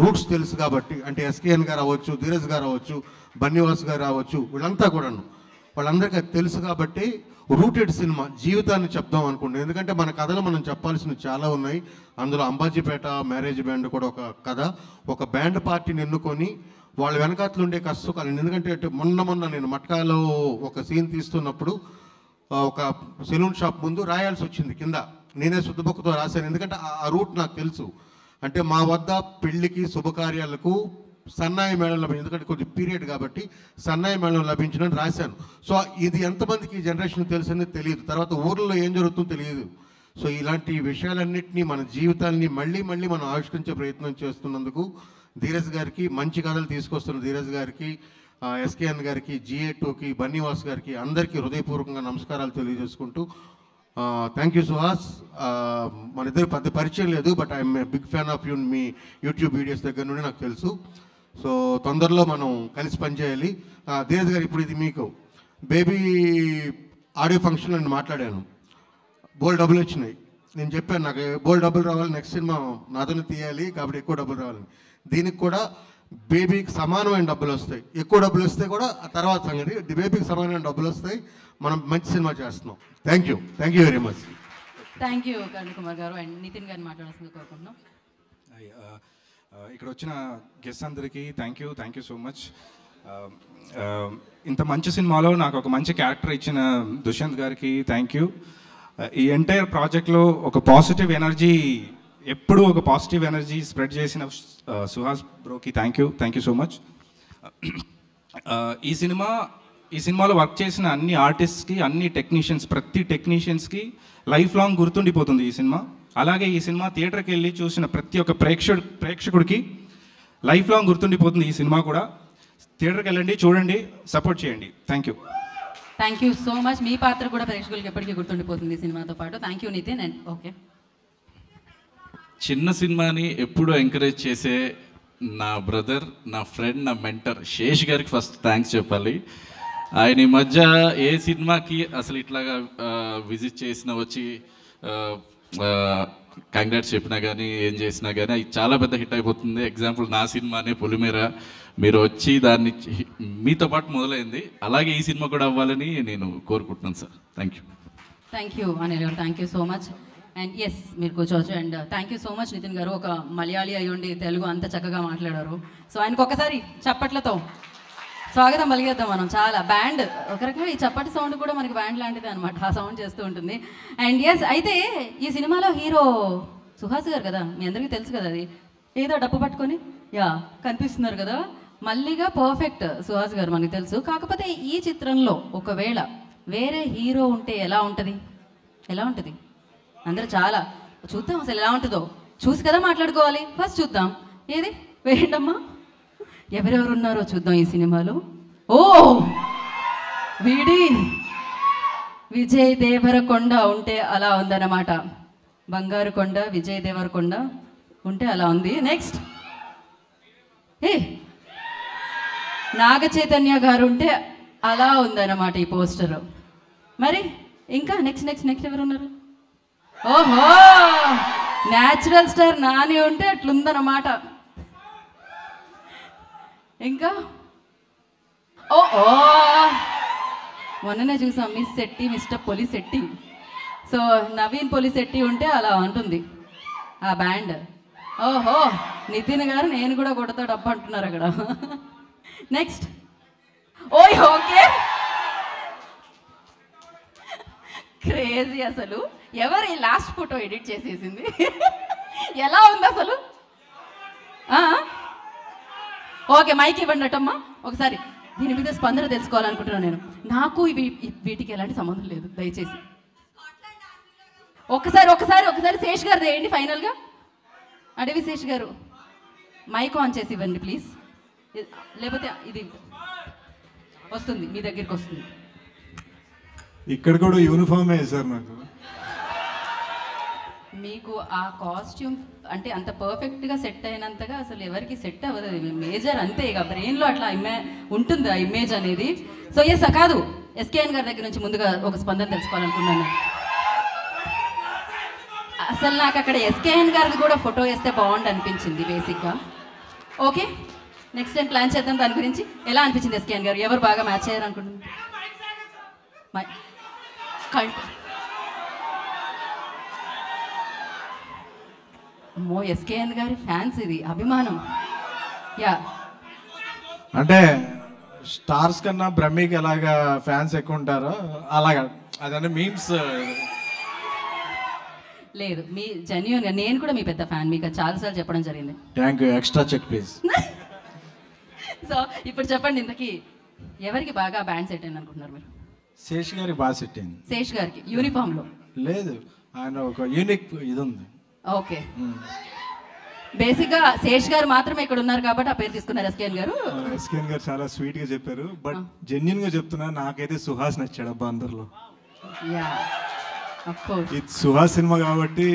రూట్స్ తెలుసు కాబట్టి, అంటే ఎస్కేఎన్ గారు అవ్వచ్చు, ధీరజ్ గారు అవ్వచ్చు, బన్నీవాస్ గారు అవ్వచ్చు, వీళ్ళంతా కూడాను వాళ్ళందరికీ అది తెలుసు కాబట్టి రూటెడ్ సినిమా జీవితాన్ని చెప్దాం అనుకుంటున్నాను. ఎందుకంటే మన కథలు మనం చెప్పాల్సినవి చాలా ఉన్నాయి. అందులో అంబాజీపేట మ్యారేజ్ బ్యాండ్ కూడా ఒక కథ. ఒక బ్యాండ్ పార్టీని ఎన్నుకొని వాళ్ళ వెనకాతలు ఉండే కష్టసుఖాలు, ఎందుకంటే మొన్న నేను మట్కాలో ఒక సీన్ తీస్తున్నప్పుడు ఒక సెలూన్ షాప్ ముందు రాయాల్సి వచ్చింది కింద. నేనే శుద్ధబొక్కతో రాశాను, ఎందుకంటే ఆ రూట్ నాకు తెలుసు. అంటే మా వద్ద పెళ్లికి శుభకార్యాలకు సన్నాయి మేళం లభించింది, ఎందుకంటే కొద్ది పీరియడ్ కాబట్టి సన్నాయి మేళం లభించిందని రాశాను. సో ఇది ఎంతమందికి ఈ జనరేషన్ తెలుసని తెలియదు, తర్వాత ఊర్లో ఏం జరుగుతుందో తెలియదు. సో ఇలాంటి విషయాలన్నింటినీ మన జీవితాన్ని మళ్ళీ మళ్ళీ మనం ఆవిష్కరించే ప్రయత్నం చేస్తున్నందుకు ధీరజ్ గారికి, మంచి కథలు తీసుకొస్తున్న ధీరజ్ గారికి, ఎస్కేఎన్ గారికి, GA2కి, బన్నీవాస్ గారికి అందరికీ హృదయపూర్వకంగా నమస్కారాలు తెలియజేసుకుంటూ థ్యాంక్ యూ సుహాస్. మన ఇద్దరు పెద్ద పరిచయం లేదు, but I'm big fan of you. మీ యూట్యూబ్ వీడియోస్ దగ్గర నుండి నాకు తెలుసు. సో తొందరలో మనం కలిసి పనిచేయాలి. ధీరజ్ గారు, ఇప్పుడు ఇది మీకు బేబీ ఆడియో ఫంక్షన్ నేను మాట్లాడాను, బోల్డ్ డబ్బులు వచ్చినాయి. నేను చెప్పాను నాకు బోల్డ్ డబ్బులు రావాలి, నెక్స్ట్ సినిమా నాతోనే తీయాలి కాబట్టి ఎక్కువ డబ్బులు రావాలి. దీనికి కూడా బేబీకి సమానమైన డబ్బులు వస్తాయి. ఎక్కువ డబ్బులు వస్తే కూడా ఆ తర్వాత సంగతి, బేబీకి సమానమైన డబ్బులు వస్తాయి. మనం మంచి సినిమా చేస్తున్నాం. Thank you very much. Thank you Karun Kumar గారు. అండ్ నితిన్ గారిని మాట్లాడాల్సింది కోరుకుంటున్నాం. ఇక్కడ వచ్చిన గెస్ట్ అందరికీ థ్యాంక్ యూ సో మచ్. ఇంత మంచి సినిమాలో నాకు ఒక మంచి క్యారెక్టర్ ఇచ్చిన దుష్యంత్ గారికి థ్యాంక్ యూ. ఈ ఎంటైర్ ప్రాజెక్ట్లో ఒక పాజిటివ్ ఎనర్జీ, ఎప్పుడూ ఒక పాజిటివ్ ఎనర్జీ స్ప్రెడ్ చేసిన సుహాస్ బ్రోకి థ్యాంక్ యూ సో మచ్. ఈ సినిమాలో వర్క్ చేసిన అన్ని ఆర్టిస్ట్కి, అన్ని టెక్నీషియన్స్, ప్రతి టెక్నీషియన్స్కి లైఫ్ లాంగ్ గుర్తుండిపోతుంది ఈ సినిమా. అలాగే ఈ సినిమా థియేటర్కి వెళ్ళి చూసిన ప్రతి ఒక్క ప్రేక్షకుడికి లైఫ్ లాంగ్ గుర్తుండిపోతుంది ఈ సినిమా కూడా. థియేటర్కి వెళ్ళండి, చూడండి, సపోర్ట్ చేయండి. Thank you so much. మీ పాత్ర కూడా ప్రేక్షకులకి ఎప్పటికీ గుర్తుండిపోతుంది ఈ సినిమాతో పాటు. Thank you Nithin. And okay, చిన్న సినిమాని ఎప్పుడూ ఎంకరేజ్ చేసే నా బ్రదర్, నా ఫ్రెండ్, నా మెంటర్ శేష్ గారికి ఫస్ట్ థ్యాంక్స్ చెప్పాలి. ఆయన ఈ మధ్య ఏ సినిమాకి అసలు ఇట్లాగా విజిట్ చేసినా, వచ్చి కంగ్రాట్స్ చెప్పినా కానీ, ఏం చేసినా కానీ అది చాలా పెద్ద హిట్ అయిపోతుంది. ఎగ్జాంపుల్ నా సినిమానే పొలిమేర, మీరు వచ్చి దాన్ని మీతో పాటు మొదలైంది, అలాగే ఈ సినిమా కూడా అవ్వాలని నేను కోరుకుంటున్నాను సార్. థ్యాంక్ యూ అనిల్ గారు. Thank you so much. And yes, మీరు కూర్చోవచ్చు. And thank you so much Nithin గారు. ఒక మలయాళీ అయ్యుండి తెలుగు అంత చక్కగా మాట్లాడారు. సో ఆయనకు ఒకసారి చప్పట్లతో స్వాగతం పలిగేద్దాం మనం. చాలా బ్యాండ్, ఒక రకంగా ఈ చప్పటి సౌండ్ కూడా మనకి బ్యాండ్ లాంటిదే అనమాట, ఆ సౌండ్ చేస్తూ ఉంటుంది. అండ్ ఎస్, అయితే ఈ సినిమాలో హీరో సుహాస్ గారు కదా, మీ అందరికీ తెలుసు కదా, అది ఏదో డబ్బు పట్టుకొని కనిపిస్తున్నారు కదా, మళ్ళీగా పర్ఫెక్ట్ సుహాస్ గారు మనకి తెలుసు. కాకపోతే ఈ చిత్రంలో ఒకవేళ వేరే హీరో ఉంటే ఎలా ఉంటుంది? అందరూ చాలా చూద్దాం అసలు ఎలా ఉంటుందో, చూసి కదా మాట్లాడుకోవాలి. ఫస్ట్ చూద్దాం, ఏది వేయండమ్మా, ఎవరెవరు ఉన్నారో చూద్దాం ఈ సినిమాలో. ఓ విజయ్ దేవరకొండ ఉంటే అలా ఉందన్నమాట. బంగారు కొండ విజయ్ దేవరకొండ ఉంటే అలా ఉంది. నెక్స్ట్ నాగ చైతన్య గారు ఉంటే అలా ఉందన్నమాట ఈ పోస్టర్. మరి ఇంకా నెక్స్ట్ ఎవరు ఉన్నారు? ఓహో, న్యాచురల్ స్టార్ నాని ఉంటే అట్లుందన్నమాట. ఇంకా ఓ మొన్ననే చూసాం miss Shetty, mister Polishetty. So Naveen Polishetty ఉంటే అలా ఉంటుంది ఆ బ్యాండ్. ఓహో, నితిన్ గారు నేను కూడా కొడతా డబ్బు అంటున్నారు అక్కడ. నెక్స్ట్ ఓకే, క్రేజీ అసలు. ఎవరు ఈ లాస్ట్ ఫోటో ఎడిట్ చేసేసింది? ఎలా ఉంది అసలు? ఓకే, మైక్ ఇవ్వండి అటమ్మా. ఒకసారి దీని మీద స్పందన తెలుసుకోవాలనుకుంటున్నాను నేను. నాకు వీటికి ఎలాంటి సంబంధం లేదు, దయచేసి ఒకసారి శేష్ గారు వేయండి ఫైనల్గా. అడవి శేష్ గారు మైక్ ఆన్ చేసి ఇవ్వండి ప్లీజ్, లేకపోతే ఇది వస్తుంది మీ దగ్గరికి వస్తుంది. ఇక్కడ కూడా యూనిఫామే సార్ నాకు. మీకు ఆ కాస్ట్యూమ్ అంటే అంత పర్ఫెక్ట్గా సెట్ అయినంతగా అసలు ఎవరికి సెట్ అవ్వదు. మేజర్ అంతే, ఇక బ్రెయిన్లో అట్లా ఉంటుంది ఆ ఇమేజ్ అనేది. సో ఎస్ కాదు, ఎస్కేఎన్ గారి దగ్గర నుంచి ముందుగా ఒక స్పందన తెలుసుకోవాలనుకున్నాను. అసలు నాకు అక్కడ ఎస్కేఎన్ గారిది కూడా ఫోటో వేస్తే బాగుండు అనిపించింది బేసిక్గా. ఓకే, నెక్స్ట్ టైం ప్లాన్ చేద్దాం దాని గురించి. ఎలా అనిపించింది ఎస్కేఎన్ గారు? ఎవరు బాగా మ్యాచ్ అయ్యారు అనుకుంటున్నారు? అమ్మో, ఎస్కేఎన్ గారి ఫ్యాన్స్, ఇది అభిమానం. అంటే స్టార్స్ కన్నా బ్రహ్మికి ఎలాగా ఫ్యాన్స్ ఎక్కువ ఉంటారో అలాగా, అదంటే మీమ్స్. లేదు మీ జెన్యున్గా నేను కూడా మీ పెద్ద ఫ్యాన్, మీకు చాలాసార్లు చెప్పడం జరిగింది. Thank you. Extra check please. So ఇప్పుడు చెప్పండి, ఇంతకీ ఎవరికి బాగా బ్యాండ్ సెట్ అయింది అనుకుంటున్నారు మీరు? శేష్ గారికి బాగా సెట్ అయింది. శేష్ గారికి యూనిఫామ్లో? లేదు, ఆయన ఒక యూనిక్ ఇది ఉంది. ఓకే, బేసిక్గా శేష్ గారు మాత్రమే ఇక్కడ ఉన్నారు కాబట్టి ఆ పేరు తీసుకున్నారు. ఎస్కేఎన్ గారు చాలా స్వీట్ గా చెప్పారు, బట్ జెన్యున్ గా చెప్తున్నా నాకైతే సుహాస్ నచ్చాడు అబ్బా అందరిలో. ఇది సుహాస్ సినిమా కాబట్టి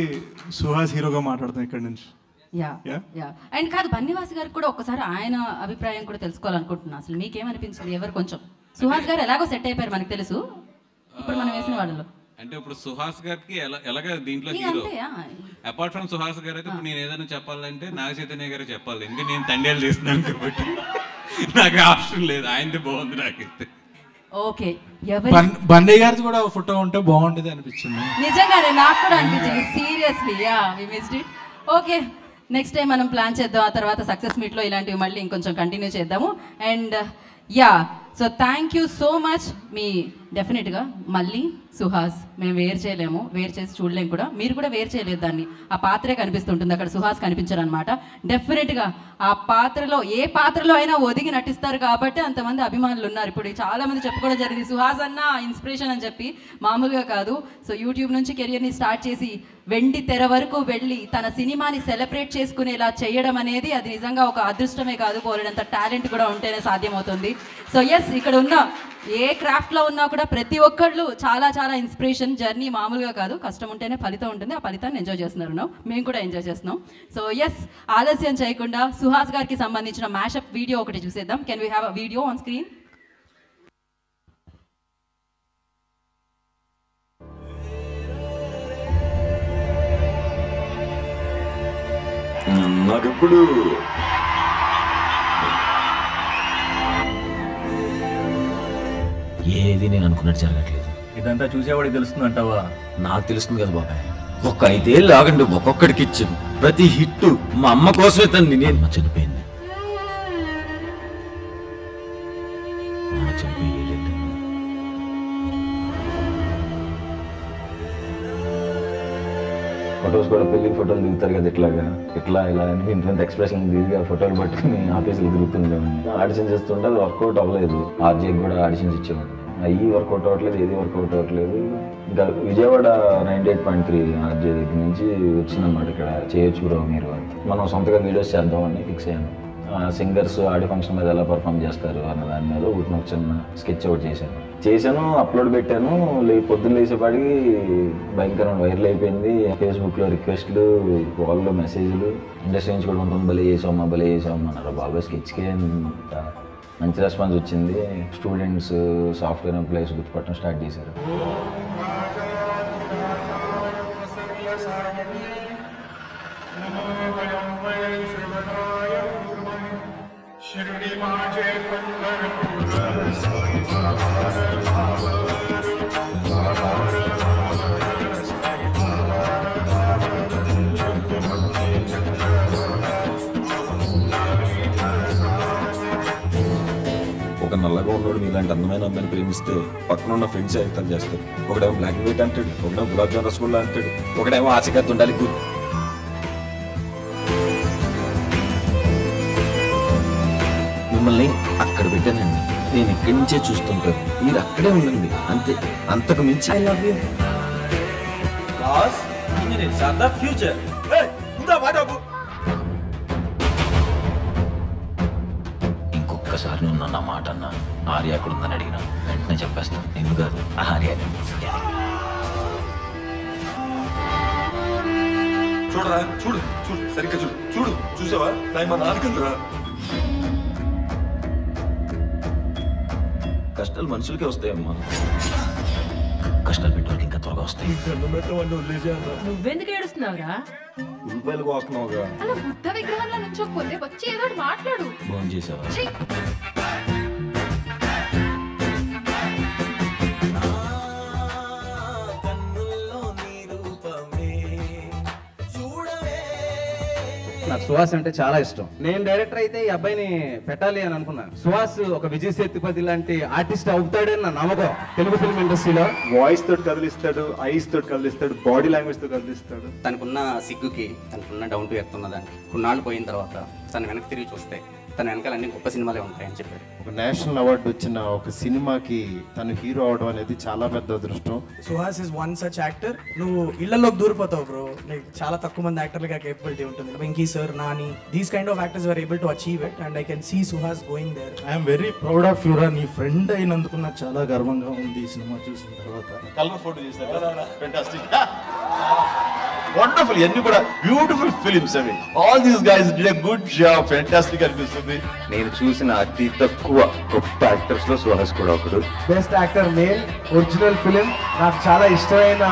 సుహాస్ హీరోగా మాట్లాడుతాం ఇక్కడ నుంచి. అండ్ కాదు, బన్నివాస్ గారికి కూడా ఒకసారి ఆయన అభిప్రాయం కూడా తెలుసుకోవాలనుకుంటున్నా. అసలు మీకేమనిపించింది? ఎవరు కొంచెం సుహాస్ గారు ఎలాగో సెట్ అయిపోయారు మనకు తెలుసు, ఇప్పుడు మనం వేసిన వాళ్ళలో. అంటే ఇప్పుడు సుహాస్ గారికి ఎలాగ దీంట్లో హీరో అపార్ట్ ఫ్రమ్ సుహాస్ గారు అయితే ఇప్పుడు నేను ఏదైనా చెప్పాలంటే నాగ చైతన్య గారు చెప్పాలి, ఎందుకంటే నేను తండేలు చేస్తున్నాను కాబట్టి నాకు ఆప్షన్ లేదు, ఆయనది బాగుంది నాకైతే. ఓకే, బన్నీ గారిది కూడా ఫోటో ఉంటే బాగుండేది అనిపించింది. నిజంగానే నాకు కూడా అనిపించింది, seriously. We missed it. Okay, next time మనం ప్లాన్ చేద్దాం, ఆ తర్వాత సక్సెస్ మీట్లో ఇలాంటివి మళ్ళీ ఇంకొంచెం కంటిన్యూ చేద్దాము. And so thank you so much. మీ డెఫినెట్గా మళ్ళీ సుహాస్ మేము వేరు చేయలేము, వేరు చేసి చూడలేము కూడా, మీరు కూడా వేరు చేయలేదు దాన్ని. ఆ పాత్రే కనిపిస్తుంటుంది, అక్కడ సుహాస్ కనిపించరు అనమాట. డెఫినెట్గా ఆ పాత్రలో ఏ పాత్రలో అయినా ఒదిగి నటిస్తారు కాబట్టి అంతమంది అభిమానులు ఉన్నారు. ఇప్పుడు చాలామంది చెప్పుకోవడం జరిగింది సుహాస్ అన్న ఇన్స్పిరేషన్ అని చెప్పి, మామూలుగా కాదు. సో యూట్యూబ్ నుంచి కెరియర్ని స్టార్ట్ చేసి వెండి తెర వరకు వెళ్ళి తన సినిమాని సెలబ్రేట్ చేసుకునేలా చేయడం అనేది అది నిజంగా ఒక అదృష్టమే కాదు, పోలేనంత టాలెంట్ కూడా ఉంటేనే సాధ్యమవుతుంది. సో ఎస్, ఇక్కడ ఉన్న ఏ క్రాఫ్ట్లో ఉన్నా కూడా ప్రతి ఒక్కళ్ళు చాలా చాలా ఇన్స్పిరేషన్. జర్నీ మామూలుగా కాదు, కష్టం ఉంటేనే ఫలితం ఉంటుంది, ఆ ఫలితాన్ని ఎంజాయ్ చేస్తున్నారు, మేము కూడా ఎంజాయ్ చేస్తున్నాం. సో ఎస్, ఆలస్యం చేయకుండా సుహాస్ గారికి సంబంధించిన మ్యాషప్ వీడియో ఒకటి చూసేద్దాం. Can we have a video on screen? నాకెప్పుడు ఏది నేను అనుకున్నట్టు జరగట్లేదు. ఇదంతా చూసేవాడికి తెలుస్తుంది అంటావా? నాకు తెలుస్తుంది కదా బాబాయ్. ఒక్క 5 ఏళ్ళు ఆగండి, ఒక్కొక్కడికి ఇచ్చాను. ప్రతి హిట్ మా అమ్మ కోసమే తను. నేను చనిపోయింది, అమ్మ చనిపోయి ఫొటోస్ కూడా పెళ్లి ఫోటోలు దిగుతారు కదా, ఇట్లా ఇలా అని ఇంత ఎక్స్ప్రెషన్ దిగి ఫోటోలు పట్టుకుని ఆఫీసులు తిరుగుతుండేవాడిని. ఆడిషన్ చేస్తుంటే అది వర్కౌట్ అవ్వలేదు. ఆర్జేకి కూడా ఆడిషన్స్ ఇచ్చేవాడిని, అవి వర్కౌట్ అవ్వట్లేదు, ఏది వర్కౌట్ అవ్వట్లేదు. ఇంకా విజయవాడ 98.3 ఆర్జే దగ్గర నుంచి వచ్చిందన్నమాట, ఇక్కడ చేయొచ్చు బ్రో మీరు అని. మనం సొంతగా వీడియోస్ చేద్దామని ఫిక్స్ అయ్యాను. సింగర్స్ ఆడియో ఫంక్షన్ మీద ఎలా పర్ఫామ్ చేస్తారు అన్న దాని మీద ఒక చిన్న స్కెచ్ అవుట్ చేశాను, అప్లోడ్ పెట్టాను. పొద్దున్న లేచేపాటికి భయంకరమైన వైరల్ అయిపోయింది. ఫేస్బుక్లో రిక్వెస్ట్లు, కాల్లో మెసేజ్లు, ఇండస్ట్రీ నుంచి కూడా కొంత భలే చేసామా అన్నారు. బాబాయ్ స్కెచ్కే మంచి రెస్పాన్స్ వచ్చింది. స్టూడెంట్స్, సాఫ్ట్వేర్ ఎంప్లాయీస్ గుర్తుపట్టడం స్టార్ట్ చేశారు. ఒక నల్లగా ఉన్నోడు ఇలాంటి అందమైన అమ్మాయిని ప్రేమిస్తే పక్కన ఉన్న ఫ్రెండ్స్ ఎగతాలు చేస్తారు. ఒకడేమో బ్లాక్ అండ్ వైట్ అంటాడు, ఒకడేమో గులాబ్ జామ్ రసగుల్లా అంటాడు, ఒకడేమో ఆశకర్త ఉండాలి. మిమ్మల్ని అక్కడ పెట్టానండి, నేను ఇక్కడి నుంచే చూస్తుంటాను, మీరు అక్కడే ఉండండి అంతే, అంతకు మించి. I love you. ఫ్యూచర్ ఇంకొకసారి నువ్వు నన్ను మాట అన్నా, ఆర్య అక్కడ ఉందని అడిగినా వెంటనే చెప్పేస్తాను. ఎందుకు కాదు, ఆర్య చూడరా, చూడు సరిగ్గా చూడు చూసావా? టైం అన్న అనుకుందిరా. కష్టాలు మనుషులకే వస్తాయమ్మా, కష్టాలు పెట్టడానికి ఇంకా త్వరగా వస్తాయి. నువ్వెందుకు ఏడుస్తున్నావురా? రూపాయలు కోస్తున్నావుగా. అలా బుద్ధ విగ్రహంలో నుంచోకపోతే వచ్చి ఏదో మాట్లాడు. ఫోన్ చేసావా? నాకు సుహాస్ అంటే చాలా ఇష్టం. నేను డైరెక్టర్ అయితే ఈ అబ్బాయిని పెట్టాలి అని అనుకున్నాను. సుహాస్ ఒక విజయ్ సేతుపతి లాంటి ఆర్టిస్ట్ అవుతాడని నా నమ్మకం. తెలుగు ఫిల్మ్ ఇండస్ట్రీలో వాయిస్ తోటి కదిలిస్తాడు, ఐస్ తోటి కదిలిస్తాడు, బాడీ లాంగ్వేజ్ తో కదిలిస్తాడు. తనకున్న సిగ్గుకి, తనకున్న డౌన్ టు ఎర్త్ ఉన్న దానికి కొన్నాళ్ళు పోయిన తర్వాత తను వెనక్కి తిరిగి చూస్తే తన వెనకాల అన్ని గొప్ప సినిమాలే ఉంటాయని చెప్పాడు. ఒక నేషనల్ అవార్డు వచ్చిన ఒక సినిమాకి తను హీరో అవడం అనేది చాలా పెద్ద అదృష్టం. Suhas is one such actor. నువ్వు ఇళ్లలోకి దూరిపోతావు బ్రో. లైక్ చాలా తక్కువ మంది యాక్టర్లుగా కేపబిలిటీ ఉంటుంది. Venky sir, Nani, these kind of actors were able to achieve it and I can see Suhas going there. I'm very proud of యూరా. నీ ఫ్రెండ్ అయినందుకు నాకు చాలా గర్వంగా ఉంది ఈ సినిమా చూసిన తర్వాత. కలర్ ఫోటో చేశారు, ఫెంటాస్టిక్, వండర్ఫుల్. ఇవన్నీ కూడా బ్యూటిఫుల్ ఫిలిమ్స్ అవి. All these guys did a good job. Fantastic అనిపిస్తుంది. నేను చూసిన అతి తక్కువ గొప్ప యాక్టర్స్ లో సుహాస్ కూడా ఒకడు. Best actor male original film. నాకు చాలా ఇష్టమైన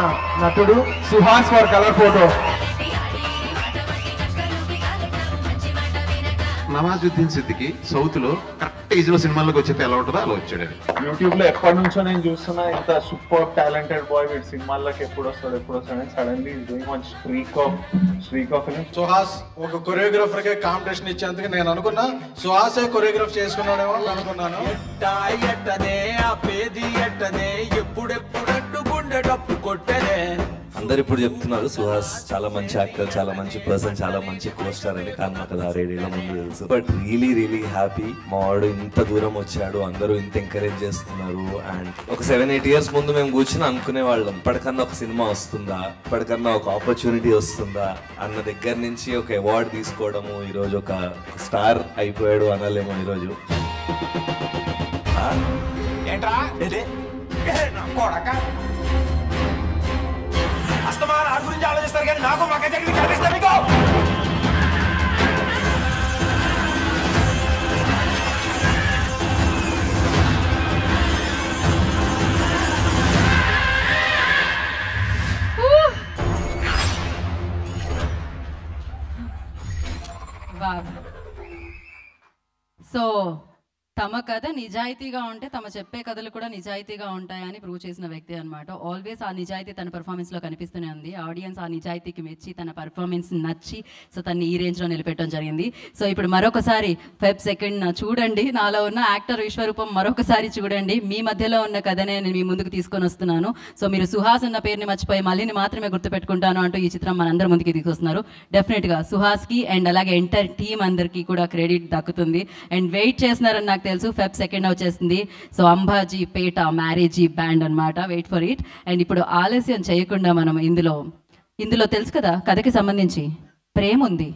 నటుడు Suhas for colour photo. Nawazuddin Siddiqui south లో కరెక్ట్ ఏజ్ లో సినిమాల్లోకి వచ్చేది ఎలా ఉంటుందో అలా వచ్చాడు. యూట్యూబ్ లో ఎప్పటి నుంచో నేను చూస్తున్నా ఇంత సూపర్ టాలెంటెడ్ బాయ్. వీడు సినిమాల్లోకి ఎప్పుడు వస్తాడు suddenly doing one streak of film. Suhas ఒక కొరియోగ్రాఫర్ కి కాంపిటీషన్ ఇచ్చేందుకు నేను అనుకున్నా సుహాసే కొరియోగ్రాఫ్ చేసుకున్నాడేమో అనుకున్నాను. అందరు ఇప్పుడు చెప్తున్నారు సుహాస్ చాలా మంచి యాక్టర్, చాలా మంచి పర్సన్, చాలా మంచి కోస్టార్ అని. కానీ నాకు అది 6 ఏళ్ల ముందు తెలుసు. బట్ రియలీ హ్యాపీ మా వాడు ఇంత దూరం వచ్చాడు. అందరూ ఇంత ఎంకరేజ్ చేస్తున్నారు. అండ్ ఒక 7-8 years ముందు మేము కూర్చొని అనుకునే వాళ్ళం ఇప్పటికన్నా ఒక సినిమా వస్తుందా, ఇప్పటికన్నా ఒక ఆపర్చునిటీ వస్తుందా అన్న దగ్గర నుంచి ఒక అవార్డు తీసుకోవడము, ఈరోజు ఒక స్టార్ అయిపోయాడు అనలేమో ఈరోజు. గురించి ఆలోచిస్తారు కానీ నాకు మా కనిపిస్తా మీకు. సో తమ కథ నిజాయితీగా ఉంటే తమ చెప్పే కథలు కూడా నిజాయితీగా ఉంటాయని ప్రూవ్ చేసిన వ్యక్తి అనమాట. ఆల్వేస్ ఆ నిజాయితీ తన పర్ఫార్మెన్స్లో కనిపిస్తూనే ఉంది. ఆడియన్స్ ఆ నిజాయితీకి మెచ్చి తన పర్ఫార్మెన్స్ నచ్చి సో తన్ని ఈ రేంజ్లో నిలబెట్టడం జరిగింది. సో ఇప్పుడు మరొకసారి Feb 2nd చూడండి. నాలో ఉన్న యాక్టర్ విశ్వరూపం మరొకసారి చూడండి. మీ మధ్యలో ఉన్న కథనే నేను మీ ముందుకు తీసుకొని వస్తున్నాను. సో మీరు సుహాస్ అన్న పేరుని మర్చిపోయి మళ్ళీని మాత్రమే గుర్తుపెట్టుకుంటాను అంటూ ఈ చిత్రం మనందరి ముందుకి తీసుకొస్తున్నారు. డెఫినెట్గా సుహాస్కి అండ్ అలాగే ఎంటైర్ టీమ్ అందరికీ కూడా క్రెడిట్ దక్కుతుంది. అండ్ వెయిట్ చేస్తున్నారని నాకు తెలుసు. Feb 2nd వచ్చేసింది. So Ambajipeta marriage band అనమాట. Wait for it. అండ్ ఇప్పుడు ఆలస్యం చేయకుండా మనం ఇందులో తెలుసు కదా కథకి సంబంధించి ప్రేమ ఉంది,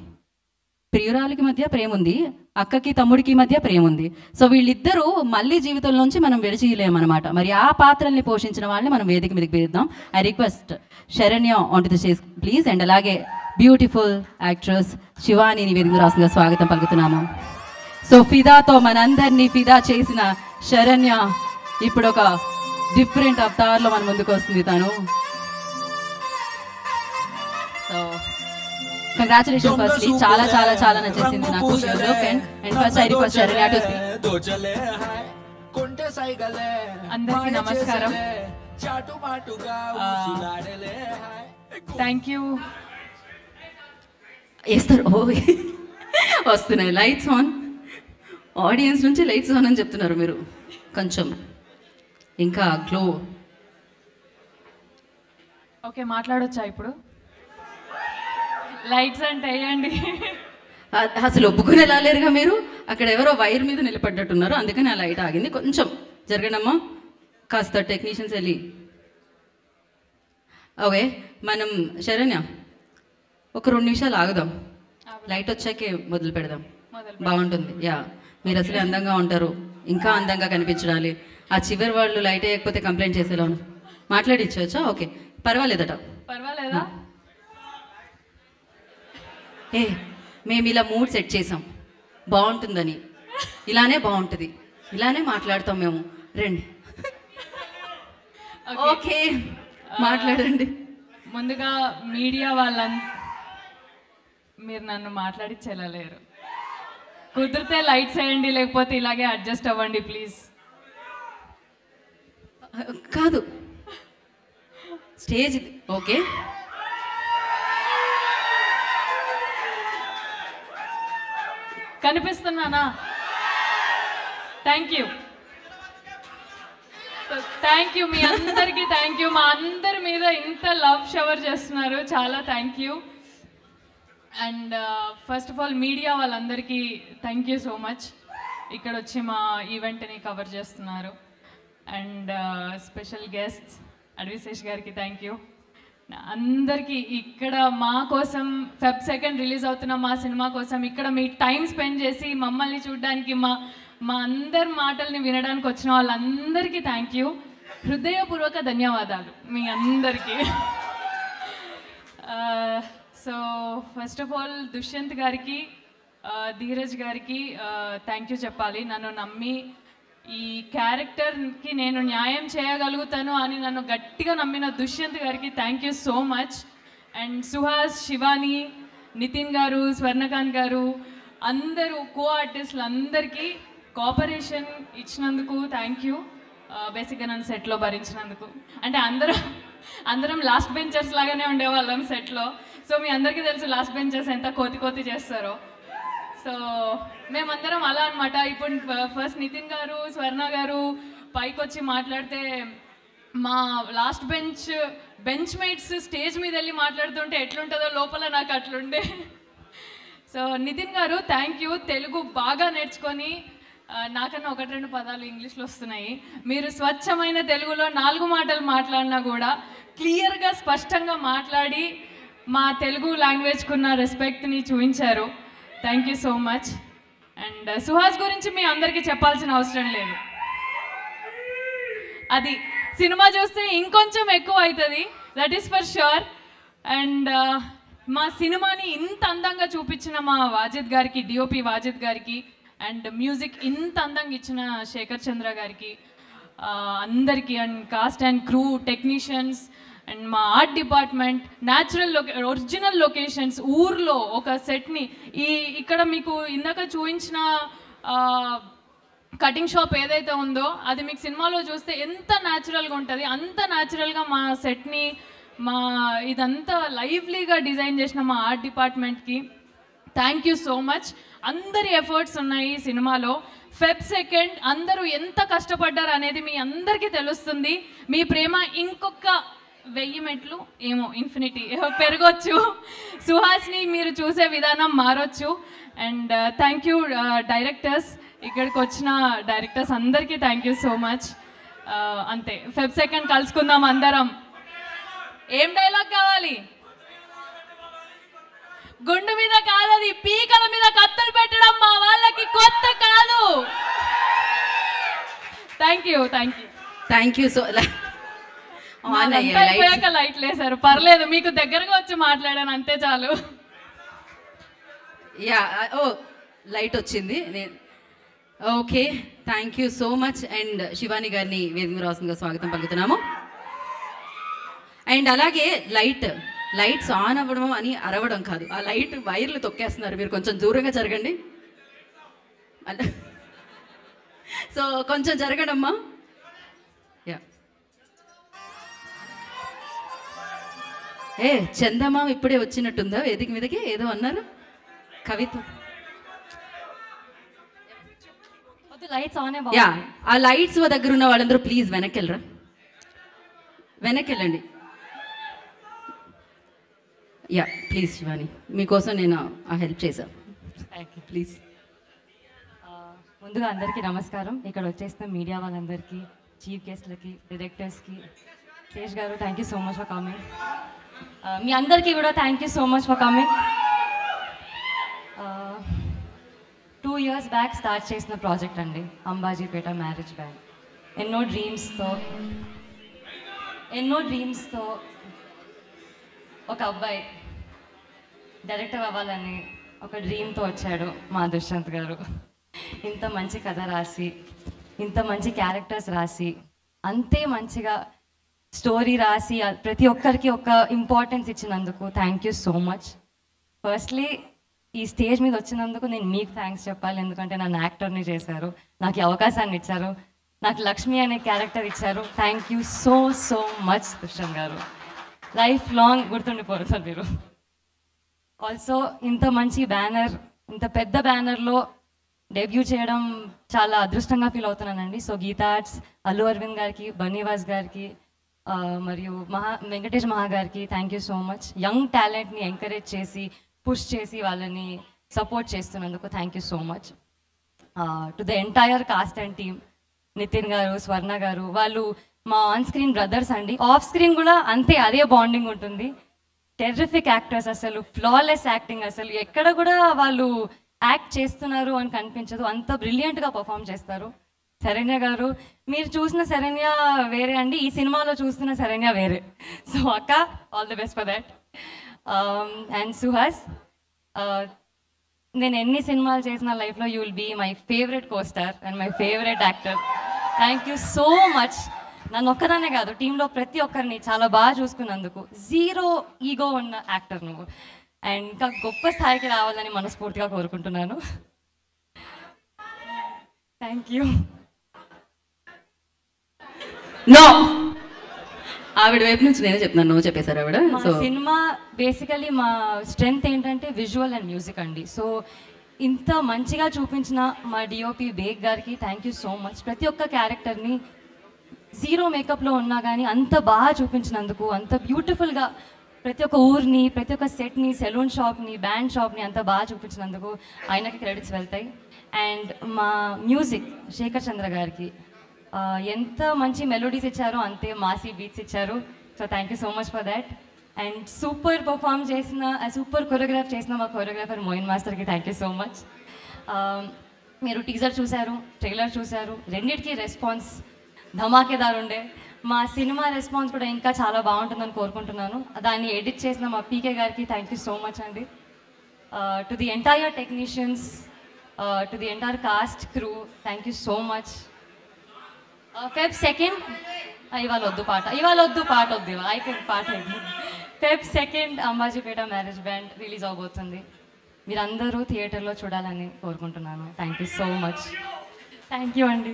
ప్రియురాలకి మధ్య ప్రేమ ఉంది, అక్కకి తమ్ముడికి మధ్య ప్రేమ ఉంది. సో వీళ్ళిద్దరూ మళ్ళీ జీవితంలోంచి మనం విడిచిలేమన్నమాట. మరి ఆ పాత్రల్ని పోషించిన వాళ్ళని మనం వేదిక మీదకి పిలుద్దాం. I request Saranya on to the stage please. And అలాగే బ్యూటిఫుల్ యాక్ట్రెస్ శివానీని వేదిక రాసుగా స్వాగతం పలుకుతున్నాము. సో ఫిదాతో మనందరినీ ఫిదా చేసిన శరణ్య ఇప్పుడు ఒక డిఫరెంట్ అవతార్లో మన ముందుకు వస్తుంది తను. So congratulation firstly. చాలా చాలా చాలా నచ్చేసింది నాకు your look. And first I request Saranya to speak. అందరికీ నమస్కారం. Thank you. వేస్తారు వస్తున్నాయి లైట్స్ ఆన్. ఆడియన్స్ నుంచి లైట్స్ ఆన్ అని చెప్తున్నారు మీరు. కొంచెం ఇంకా గ్లో. ఓకే మాట్లాడొచ్చా ఇప్పుడు? లైట్స్ అంటే వేయండి. అసలు ఒప్పుకునేలా లేరుగా మీరు. అక్కడ ఎవరో వైర్ మీద నిలబడ్డట్టున్నారు, అందుకని ఆ లైట్ ఆగింది. కొంచెం జరగడమ్మా, కాస్త టెక్నీషియన్స్ వెళ్ళి. ఓకే మనం శరణ్య ఒక 2 నిమిషాలు ఆగుదాం. లైట్ వచ్చాకే మొదలు పెడదాం. బాగుంటుంది. యా మీరు అసలే అందంగా ఉంటారు, ఇంకా అందంగా కనిపించాలి. ఆ చివరి వాళ్ళు లైట్ వేయకపోతే కంప్లైంట్ చేసేలా మాట్లాడిచ్చా? ఓకే పర్వాలేదట. పర్వాలేదా? మేము ఇలా మూడ్ సెట్ చేసాం బాగుంటుందని. ఇలానే బాగుంటుంది, ఇలానే మాట్లాడతాం మేము. రండి. ఓకే మాట్లాడండి. ముందుగా మీడియా మీరు నన్ను మాట్లాడిచ్చేలేరు. కుదిరితే లైట్స్ వేయండి, లేకపోతే ఇలాగే అడ్జస్ట్ అవ్వండి ప్లీజ్. కాదు స్టేజ్ ఓకే. కనిపిస్తున్నానా? Thank you. థ్యాంక్ యూ మీ అందరికీ, థ్యాంక్ యూ. మా అందరి మీద ఇంత లవ్ షవర్ చేస్తున్నారు, చాలా thank you. And first of all media వాళ్ళందరికీ థ్యాంక్ యూ సో మచ్. ఇక్కడ వచ్చి మా ఈవెంట్ని కవర్ చేస్తున్నారు. అండ్ స్పెషల్ గెస్ట్స్ అడ్విశేష్ గారికి థ్యాంక్ యూ. అందరికీ ఇక్కడ మా కోసం Feb 2 రిలీజ్ అవుతున్న మా సినిమా కోసం ఇక్కడ మీ టైం స్పెండ్ చేసి మమ్మల్ని చూడడానికి మా అందరి మాటల్ని వినడానికి వచ్చిన వాళ్ళందరికీ థ్యాంక్ యూ. హృదయపూర్వక ధన్యవాదాలు మీ అందరికీ. So first of all Dushyanth గారికి, ధీరజ్ గారికి థ్యాంక్ యూ చెప్పాలి. నన్ను నమ్మి ఈ క్యారెక్టర్కి నేను న్యాయం చేయగలుగుతాను అని నన్ను గట్టిగా నమ్మిన దుష్యంత్ గారికి thank you so much. And Suhas, Shivani, Nithin గారు, స్వర్ణకాంత్ గారు, అందరూ కో ఆర్టిస్టులు అందరికీ కోఆపరేషన్ ఇచ్చినందుకు థ్యాంక్ యూ. బేసిక్గా నన్ను సెట్లో భరించినందుకు. అంటే అందరం లాస్ట్ బెంచర్స్ లాగానే ఉండేవాళ్ళం సెట్లో. సో మీ అందరికీ తెలుసు లాస్ట్ బెంచర్స్ ఎంత కోతి చేస్తారో. సో మేమందరం అలా అనమాట. ఇప్పుడు ఫస్ట్ నితిన్ గారు, స్వర్ణ గారు పైకి వచ్చి మాట్లాడితే మా లాస్ట్ బెంచ్ మేట్స్ స్టేజ్ మీద వెళ్ళి మాట్లాడుతుంటే ఎట్లుంటుందో లోపల నాకు అట్లుండే. సో నితిన్ గారు థ్యాంక్ యూ. తెలుగు బాగా నేర్చుకొని నాకన్నా 1-2 పదాలు ఇంగ్లీష్లో వస్తున్నాయి. మీరు స్వచ్ఛమైన తెలుగులో 4 మాటలు మాట్లాడినా కూడా క్లియర్గా స్పష్టంగా మాట్లాడి మా తెలుగు లాంగ్వేజ్కున్న రెస్పెక్ట్ని చూపించారు. Thank you so much. And Suhas గురించి మీ అందరికీ చెప్పాల్సిన అవసరం లేదు, అది సినిమా చూస్తే ఇంకొంచెం ఎక్కువ అవుతుంది, that is for sure. And మా సినిమాని ఇంత అందంగా చూపించిన మా వాజిద్ గారికి, డిఓపి వాజిద్ గారికి, అండ్ మ్యూజిక్ ఇంత అందంగా ఇచ్చిన శేఖర్ చంద్ర గారికి, అందరికీ, and cost and crew, technicians, and మా ఆర్ట్ డిపార్ట్మెంట్, ఒరిజినల్ లొకేషన్స్, ఊర్లో ఒక సెట్ని ఇక్కడ మీకు ఇందాక చూపించిన కటింగ్ షాప్ ఏదైతే ఉందో అది మీకు సినిమాలో చూస్తే ఎంత న్యాచురల్గా ఉంటుంది, అంత న్యాచురల్గా మా సెట్ని ఇదంతా లైవ్లీగా డిజైన్ చేసిన మా ఆర్ట్ డిపార్ట్మెంట్కి థ్యాంక్ యూ సో మచ్. అందరి ఎఫర్ట్స్ ఉన్నాయి ఈ సినిమాలో. Feb 2 అందరూ ఎంత కష్టపడ్డారు అనేది మీ అందరికీ తెలుస్తుంది. మీ ప్రేమ ఇంకొక 1000 మెట్లు ఏమో ఇన్ఫినిటీ పెరగొచ్చు. సుహాస్ని మీరు చూసే విధానం మారొచ్చు. అండ్ థ్యాంక్ యూ డైరెక్టర్స్, ఇక్కడికి వచ్చిన డైరెక్టర్స్ అందరికీ థ్యాంక్ యూ సో మచ్. అంతే, Feb 2 కలుసుకుందాం అందరం. ఏం డైలాగ్ కావాలి? గుండు మీద కాదది, పీకల మీద కత్తులు పెట్టడం మా వాళ్ళకి కొత్త కాదు. Thank you. సో అయిపోయాక లైట్ లేసారు, పర్లేదు, మీకు దగ్గరగా వచ్చి మాట్లాడాను అంతే చాలు. లైట్ వచ్చింది. Okay, thank you so much. And Shivani గారిని వేదిక రాసిందిగా స్వాగతం పలుకుతున్నాము. అండ్ అలాగే లైట్స్ ఆన్ అవ్వడం అని అరవడం కాదు, ఆ లైట్ వైర్లు తొక్కేస్తున్నారు, మీరు కొంచెం దూరంగా జరగండి. సో కొంచెం జరగడమ్మా. చందమా ఇప్పుడే వచ్చినట్టుందా వేదిక మీదకి? ఏదో అన్నారు కవిత్వం. ఆ లైట్స్ దగ్గర ఉన్న వాళ్ళందరూ ప్లీజ్ వెనక్కి వెళ్ళండి. ప్లీజ్ శివాని, మీకోసం నేను ఆ హెల్ప్ చేశాను, ప్లీజ్. ముందుగా అందరికీ నమస్కారం. ఇక్కడ వచ్చేసిన మీడియా వాళ్ళందరికీ, చీఫ్ గెస్ట్లకి, డైరెక్టర్స్కి, శేష్ గారు thank you so much for coming. మీ అందరికీ కూడా thank you so much for coming. 2 years back start చేసిన ప్రాజెక్ట్ అండి అంబాజీపేట మ్యారేజ్ బ్యాండ్. ఎన్నో డ్రీమ్స్తో ఒక అబ్బాయి డైరెక్టర్ అవ్వాలని ఒక డ్రీమ్తో వచ్చాడు మా దుష్యంత్ గారు. ఇంత మంచి కథ రాసి, ఇంత మంచి క్యారెక్టర్స్ రాసి, అంతే మంచిగా స్టోరీ రాసి ప్రతి ఒక్కరికి ఒక ఇంపార్టెన్స్ ఇచ్చినందుకు thank you so much. Firstly ఈ స్టేజ్ మీద వచ్చినందుకు నేను మీకు థ్యాంక్స్ చెప్పాలి, ఎందుకంటే నన్ను యాక్టర్ని చేశారు, నాకు ఈ అవకాశాన్ని ఇచ్చారు, నాకు లక్ష్మి అనే క్యారెక్టర్ ఇచ్చారు. Thank you so so much Dushyanth గారు, లైఫ్ లాంగ్ గుర్తుండిపోతారు మీరు. ఆల్సో ఇంత మంచి బ్యానర్, ఇంత పెద్ద బ్యానర్లో డెబ్యూ చేయడం చాలా అదృష్టంగా ఫీల్ అవుతున్నానండి. సో గీతా ఆర్ట్స్, అల్లు అరవింద్ గారికి, బన్నీవాస్ గారికి, మరియు వెంకటేష్ మహా గారికి thank you so much. Young టాలెంట్ని ఎంకరేజ్ చేసి పుష్ చేసి వాళ్ళని సపోర్ట్ చేస్తున్నందుకు thank you so much. To the entire cast and team, Nithin గారు, స్వర్ణ గారు, వాళ్ళు మా ఆన్ స్క్రీన్ బ్రదర్స్ అండి. ఆఫ్ స్క్రీన్ కూడా అంతే, అదే బాండింగ్ ఉంటుంది. టెర్రిఫిక్ యాక్టర్స్, అసలు ఫ్లాలెస్ యాక్టింగ్, అసలు ఎక్కడ కూడా వాళ్ళు యాక్ట్ చేస్తున్నారు అని కనిపించదు, అంత బ్రిలియంట్గా పర్ఫామ్ చేస్తారు. శరణ్య గారు, మీరు చూసిన శరణ్య వేరే అండి, ఈ సినిమాలో చూస్తున్న శరణ్య వేరే. సో అక్క, all the best for that. And Suhas, నేను ఎన్ని సినిమాలు చేసిన లైఫ్లో you will be my favourite costar and my favourite actor. Thank you so much. నన్ను ఒక్కదానే కాదు, టీంలో ప్రతి ఒక్కరిని చాలా బాగా చూసుకున్నందుకు. జీరో ఈగో ఉన్న యాక్టర్ నువ్వు, అండ్ ఇంకా గొప్ప స్థాయికి రావాలని మనస్ఫూర్తిగా కోరుకుంటున్నాను. Thank you. నో, ఆవిడ వైపు నుంచి నేనే చెప్తున్నాను, నువ్వు చెప్పేశారు ఆవిడ. మా సో సినిమా బేసికలీ మా స్ట్రెంగ్త్ ఏంటంటే విజువల్ అండ్ మ్యూజిక్ అండి. సో ఇంత మంచిగా చూపించిన మా డిఓపి బేగ్ గారికి థ్యాంక్ యూ సో మచ్. ప్రతి ఒక్క క్యారెక్టర్ని జీరో మేకప్లో ఉన్నా కానీ అంత బాగా చూపించినందుకు, అంత బ్యూటిఫుల్గా ప్రతి ఒక్క ఊరిని, ప్రతి ఒక్క సెట్ని, సెలూన్ షాప్ని, బ్యాండ్ షాప్ని అంత బాగా చూపించినందుకు ఆయనకి క్రెడిట్స్ వెళ్తాయి. అండ్ మా మ్యూజిక్ శేఖర్ చంద్ర గారికి ఎంత మంచి మెలోడీస్ ఇచ్చారో అంతే మాసీ బీట్స్ ఇచ్చారు. So thank you so much for that. And super perform చేసిన, సూపర్ కొరియోగ్రాఫ్ చేసిన మా కొరియోగ్రాఫర్ మోయిన్ మాస్టర్కి థ్యాంక్ యూ సో మచ్. మీరు టీజర్ చూశారు, ట్రైలర్ చూశారు, రెండింటికి రెస్పాన్స్ ధమాకేదారు ఉండే. మా సినిమా రెస్పాన్స్ కూడా ఇంకా చాలా బాగుంటుందని కోరుకుంటున్నాను. దాన్ని ఎడిట్ చేసిన మా పీకే గారికి థ్యాంక్ యూ సో మచ్ అండి. To the entire technicians, to the entire cost crew, thank you so much. Feb 2nd, ఇవాళ వద్దు పాట వద్దు, అయిపోయింది పాట అయిపోయింది. Feb 2nd Ambajipeta marriage band release అవబోతుంది. మీరందరూ థియేటర్లో చూడాలని కోరుకుంటున్నాను. Thank you so much. Thank you అండి.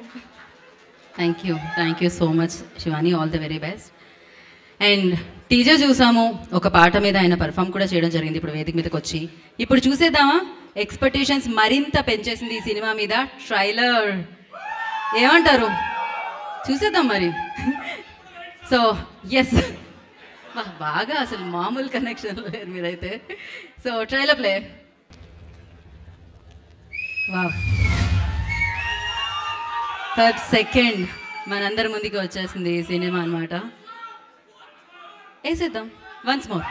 Thank you so much Shivani, all the very best. And teaser చూసాము, ఒక పాట మీద ఆయన పర్ఫామ్ కూడా చేయడం జరిగింది ఇప్పుడు వేదిక మీదకి వచ్చి. ఇప్పుడు చూసేద్దామా? ఎక్స్పెక్టేషన్స్ మరింత పెంచేసింది ఈ సినిమా మీద ట్రైలర్. ఏమంటారు? చూసేద్దాం మరి. సో ఎస్, బాగా అసలు మామూలు కనెక్షన్ లేరు మీరైతే. So trailer play. Wow, Feb 2nd మనందరి ముందుకు వచ్చేసింది ఈ సినిమా అనమాట. వేసేద్దాం వన్స్ మోర్.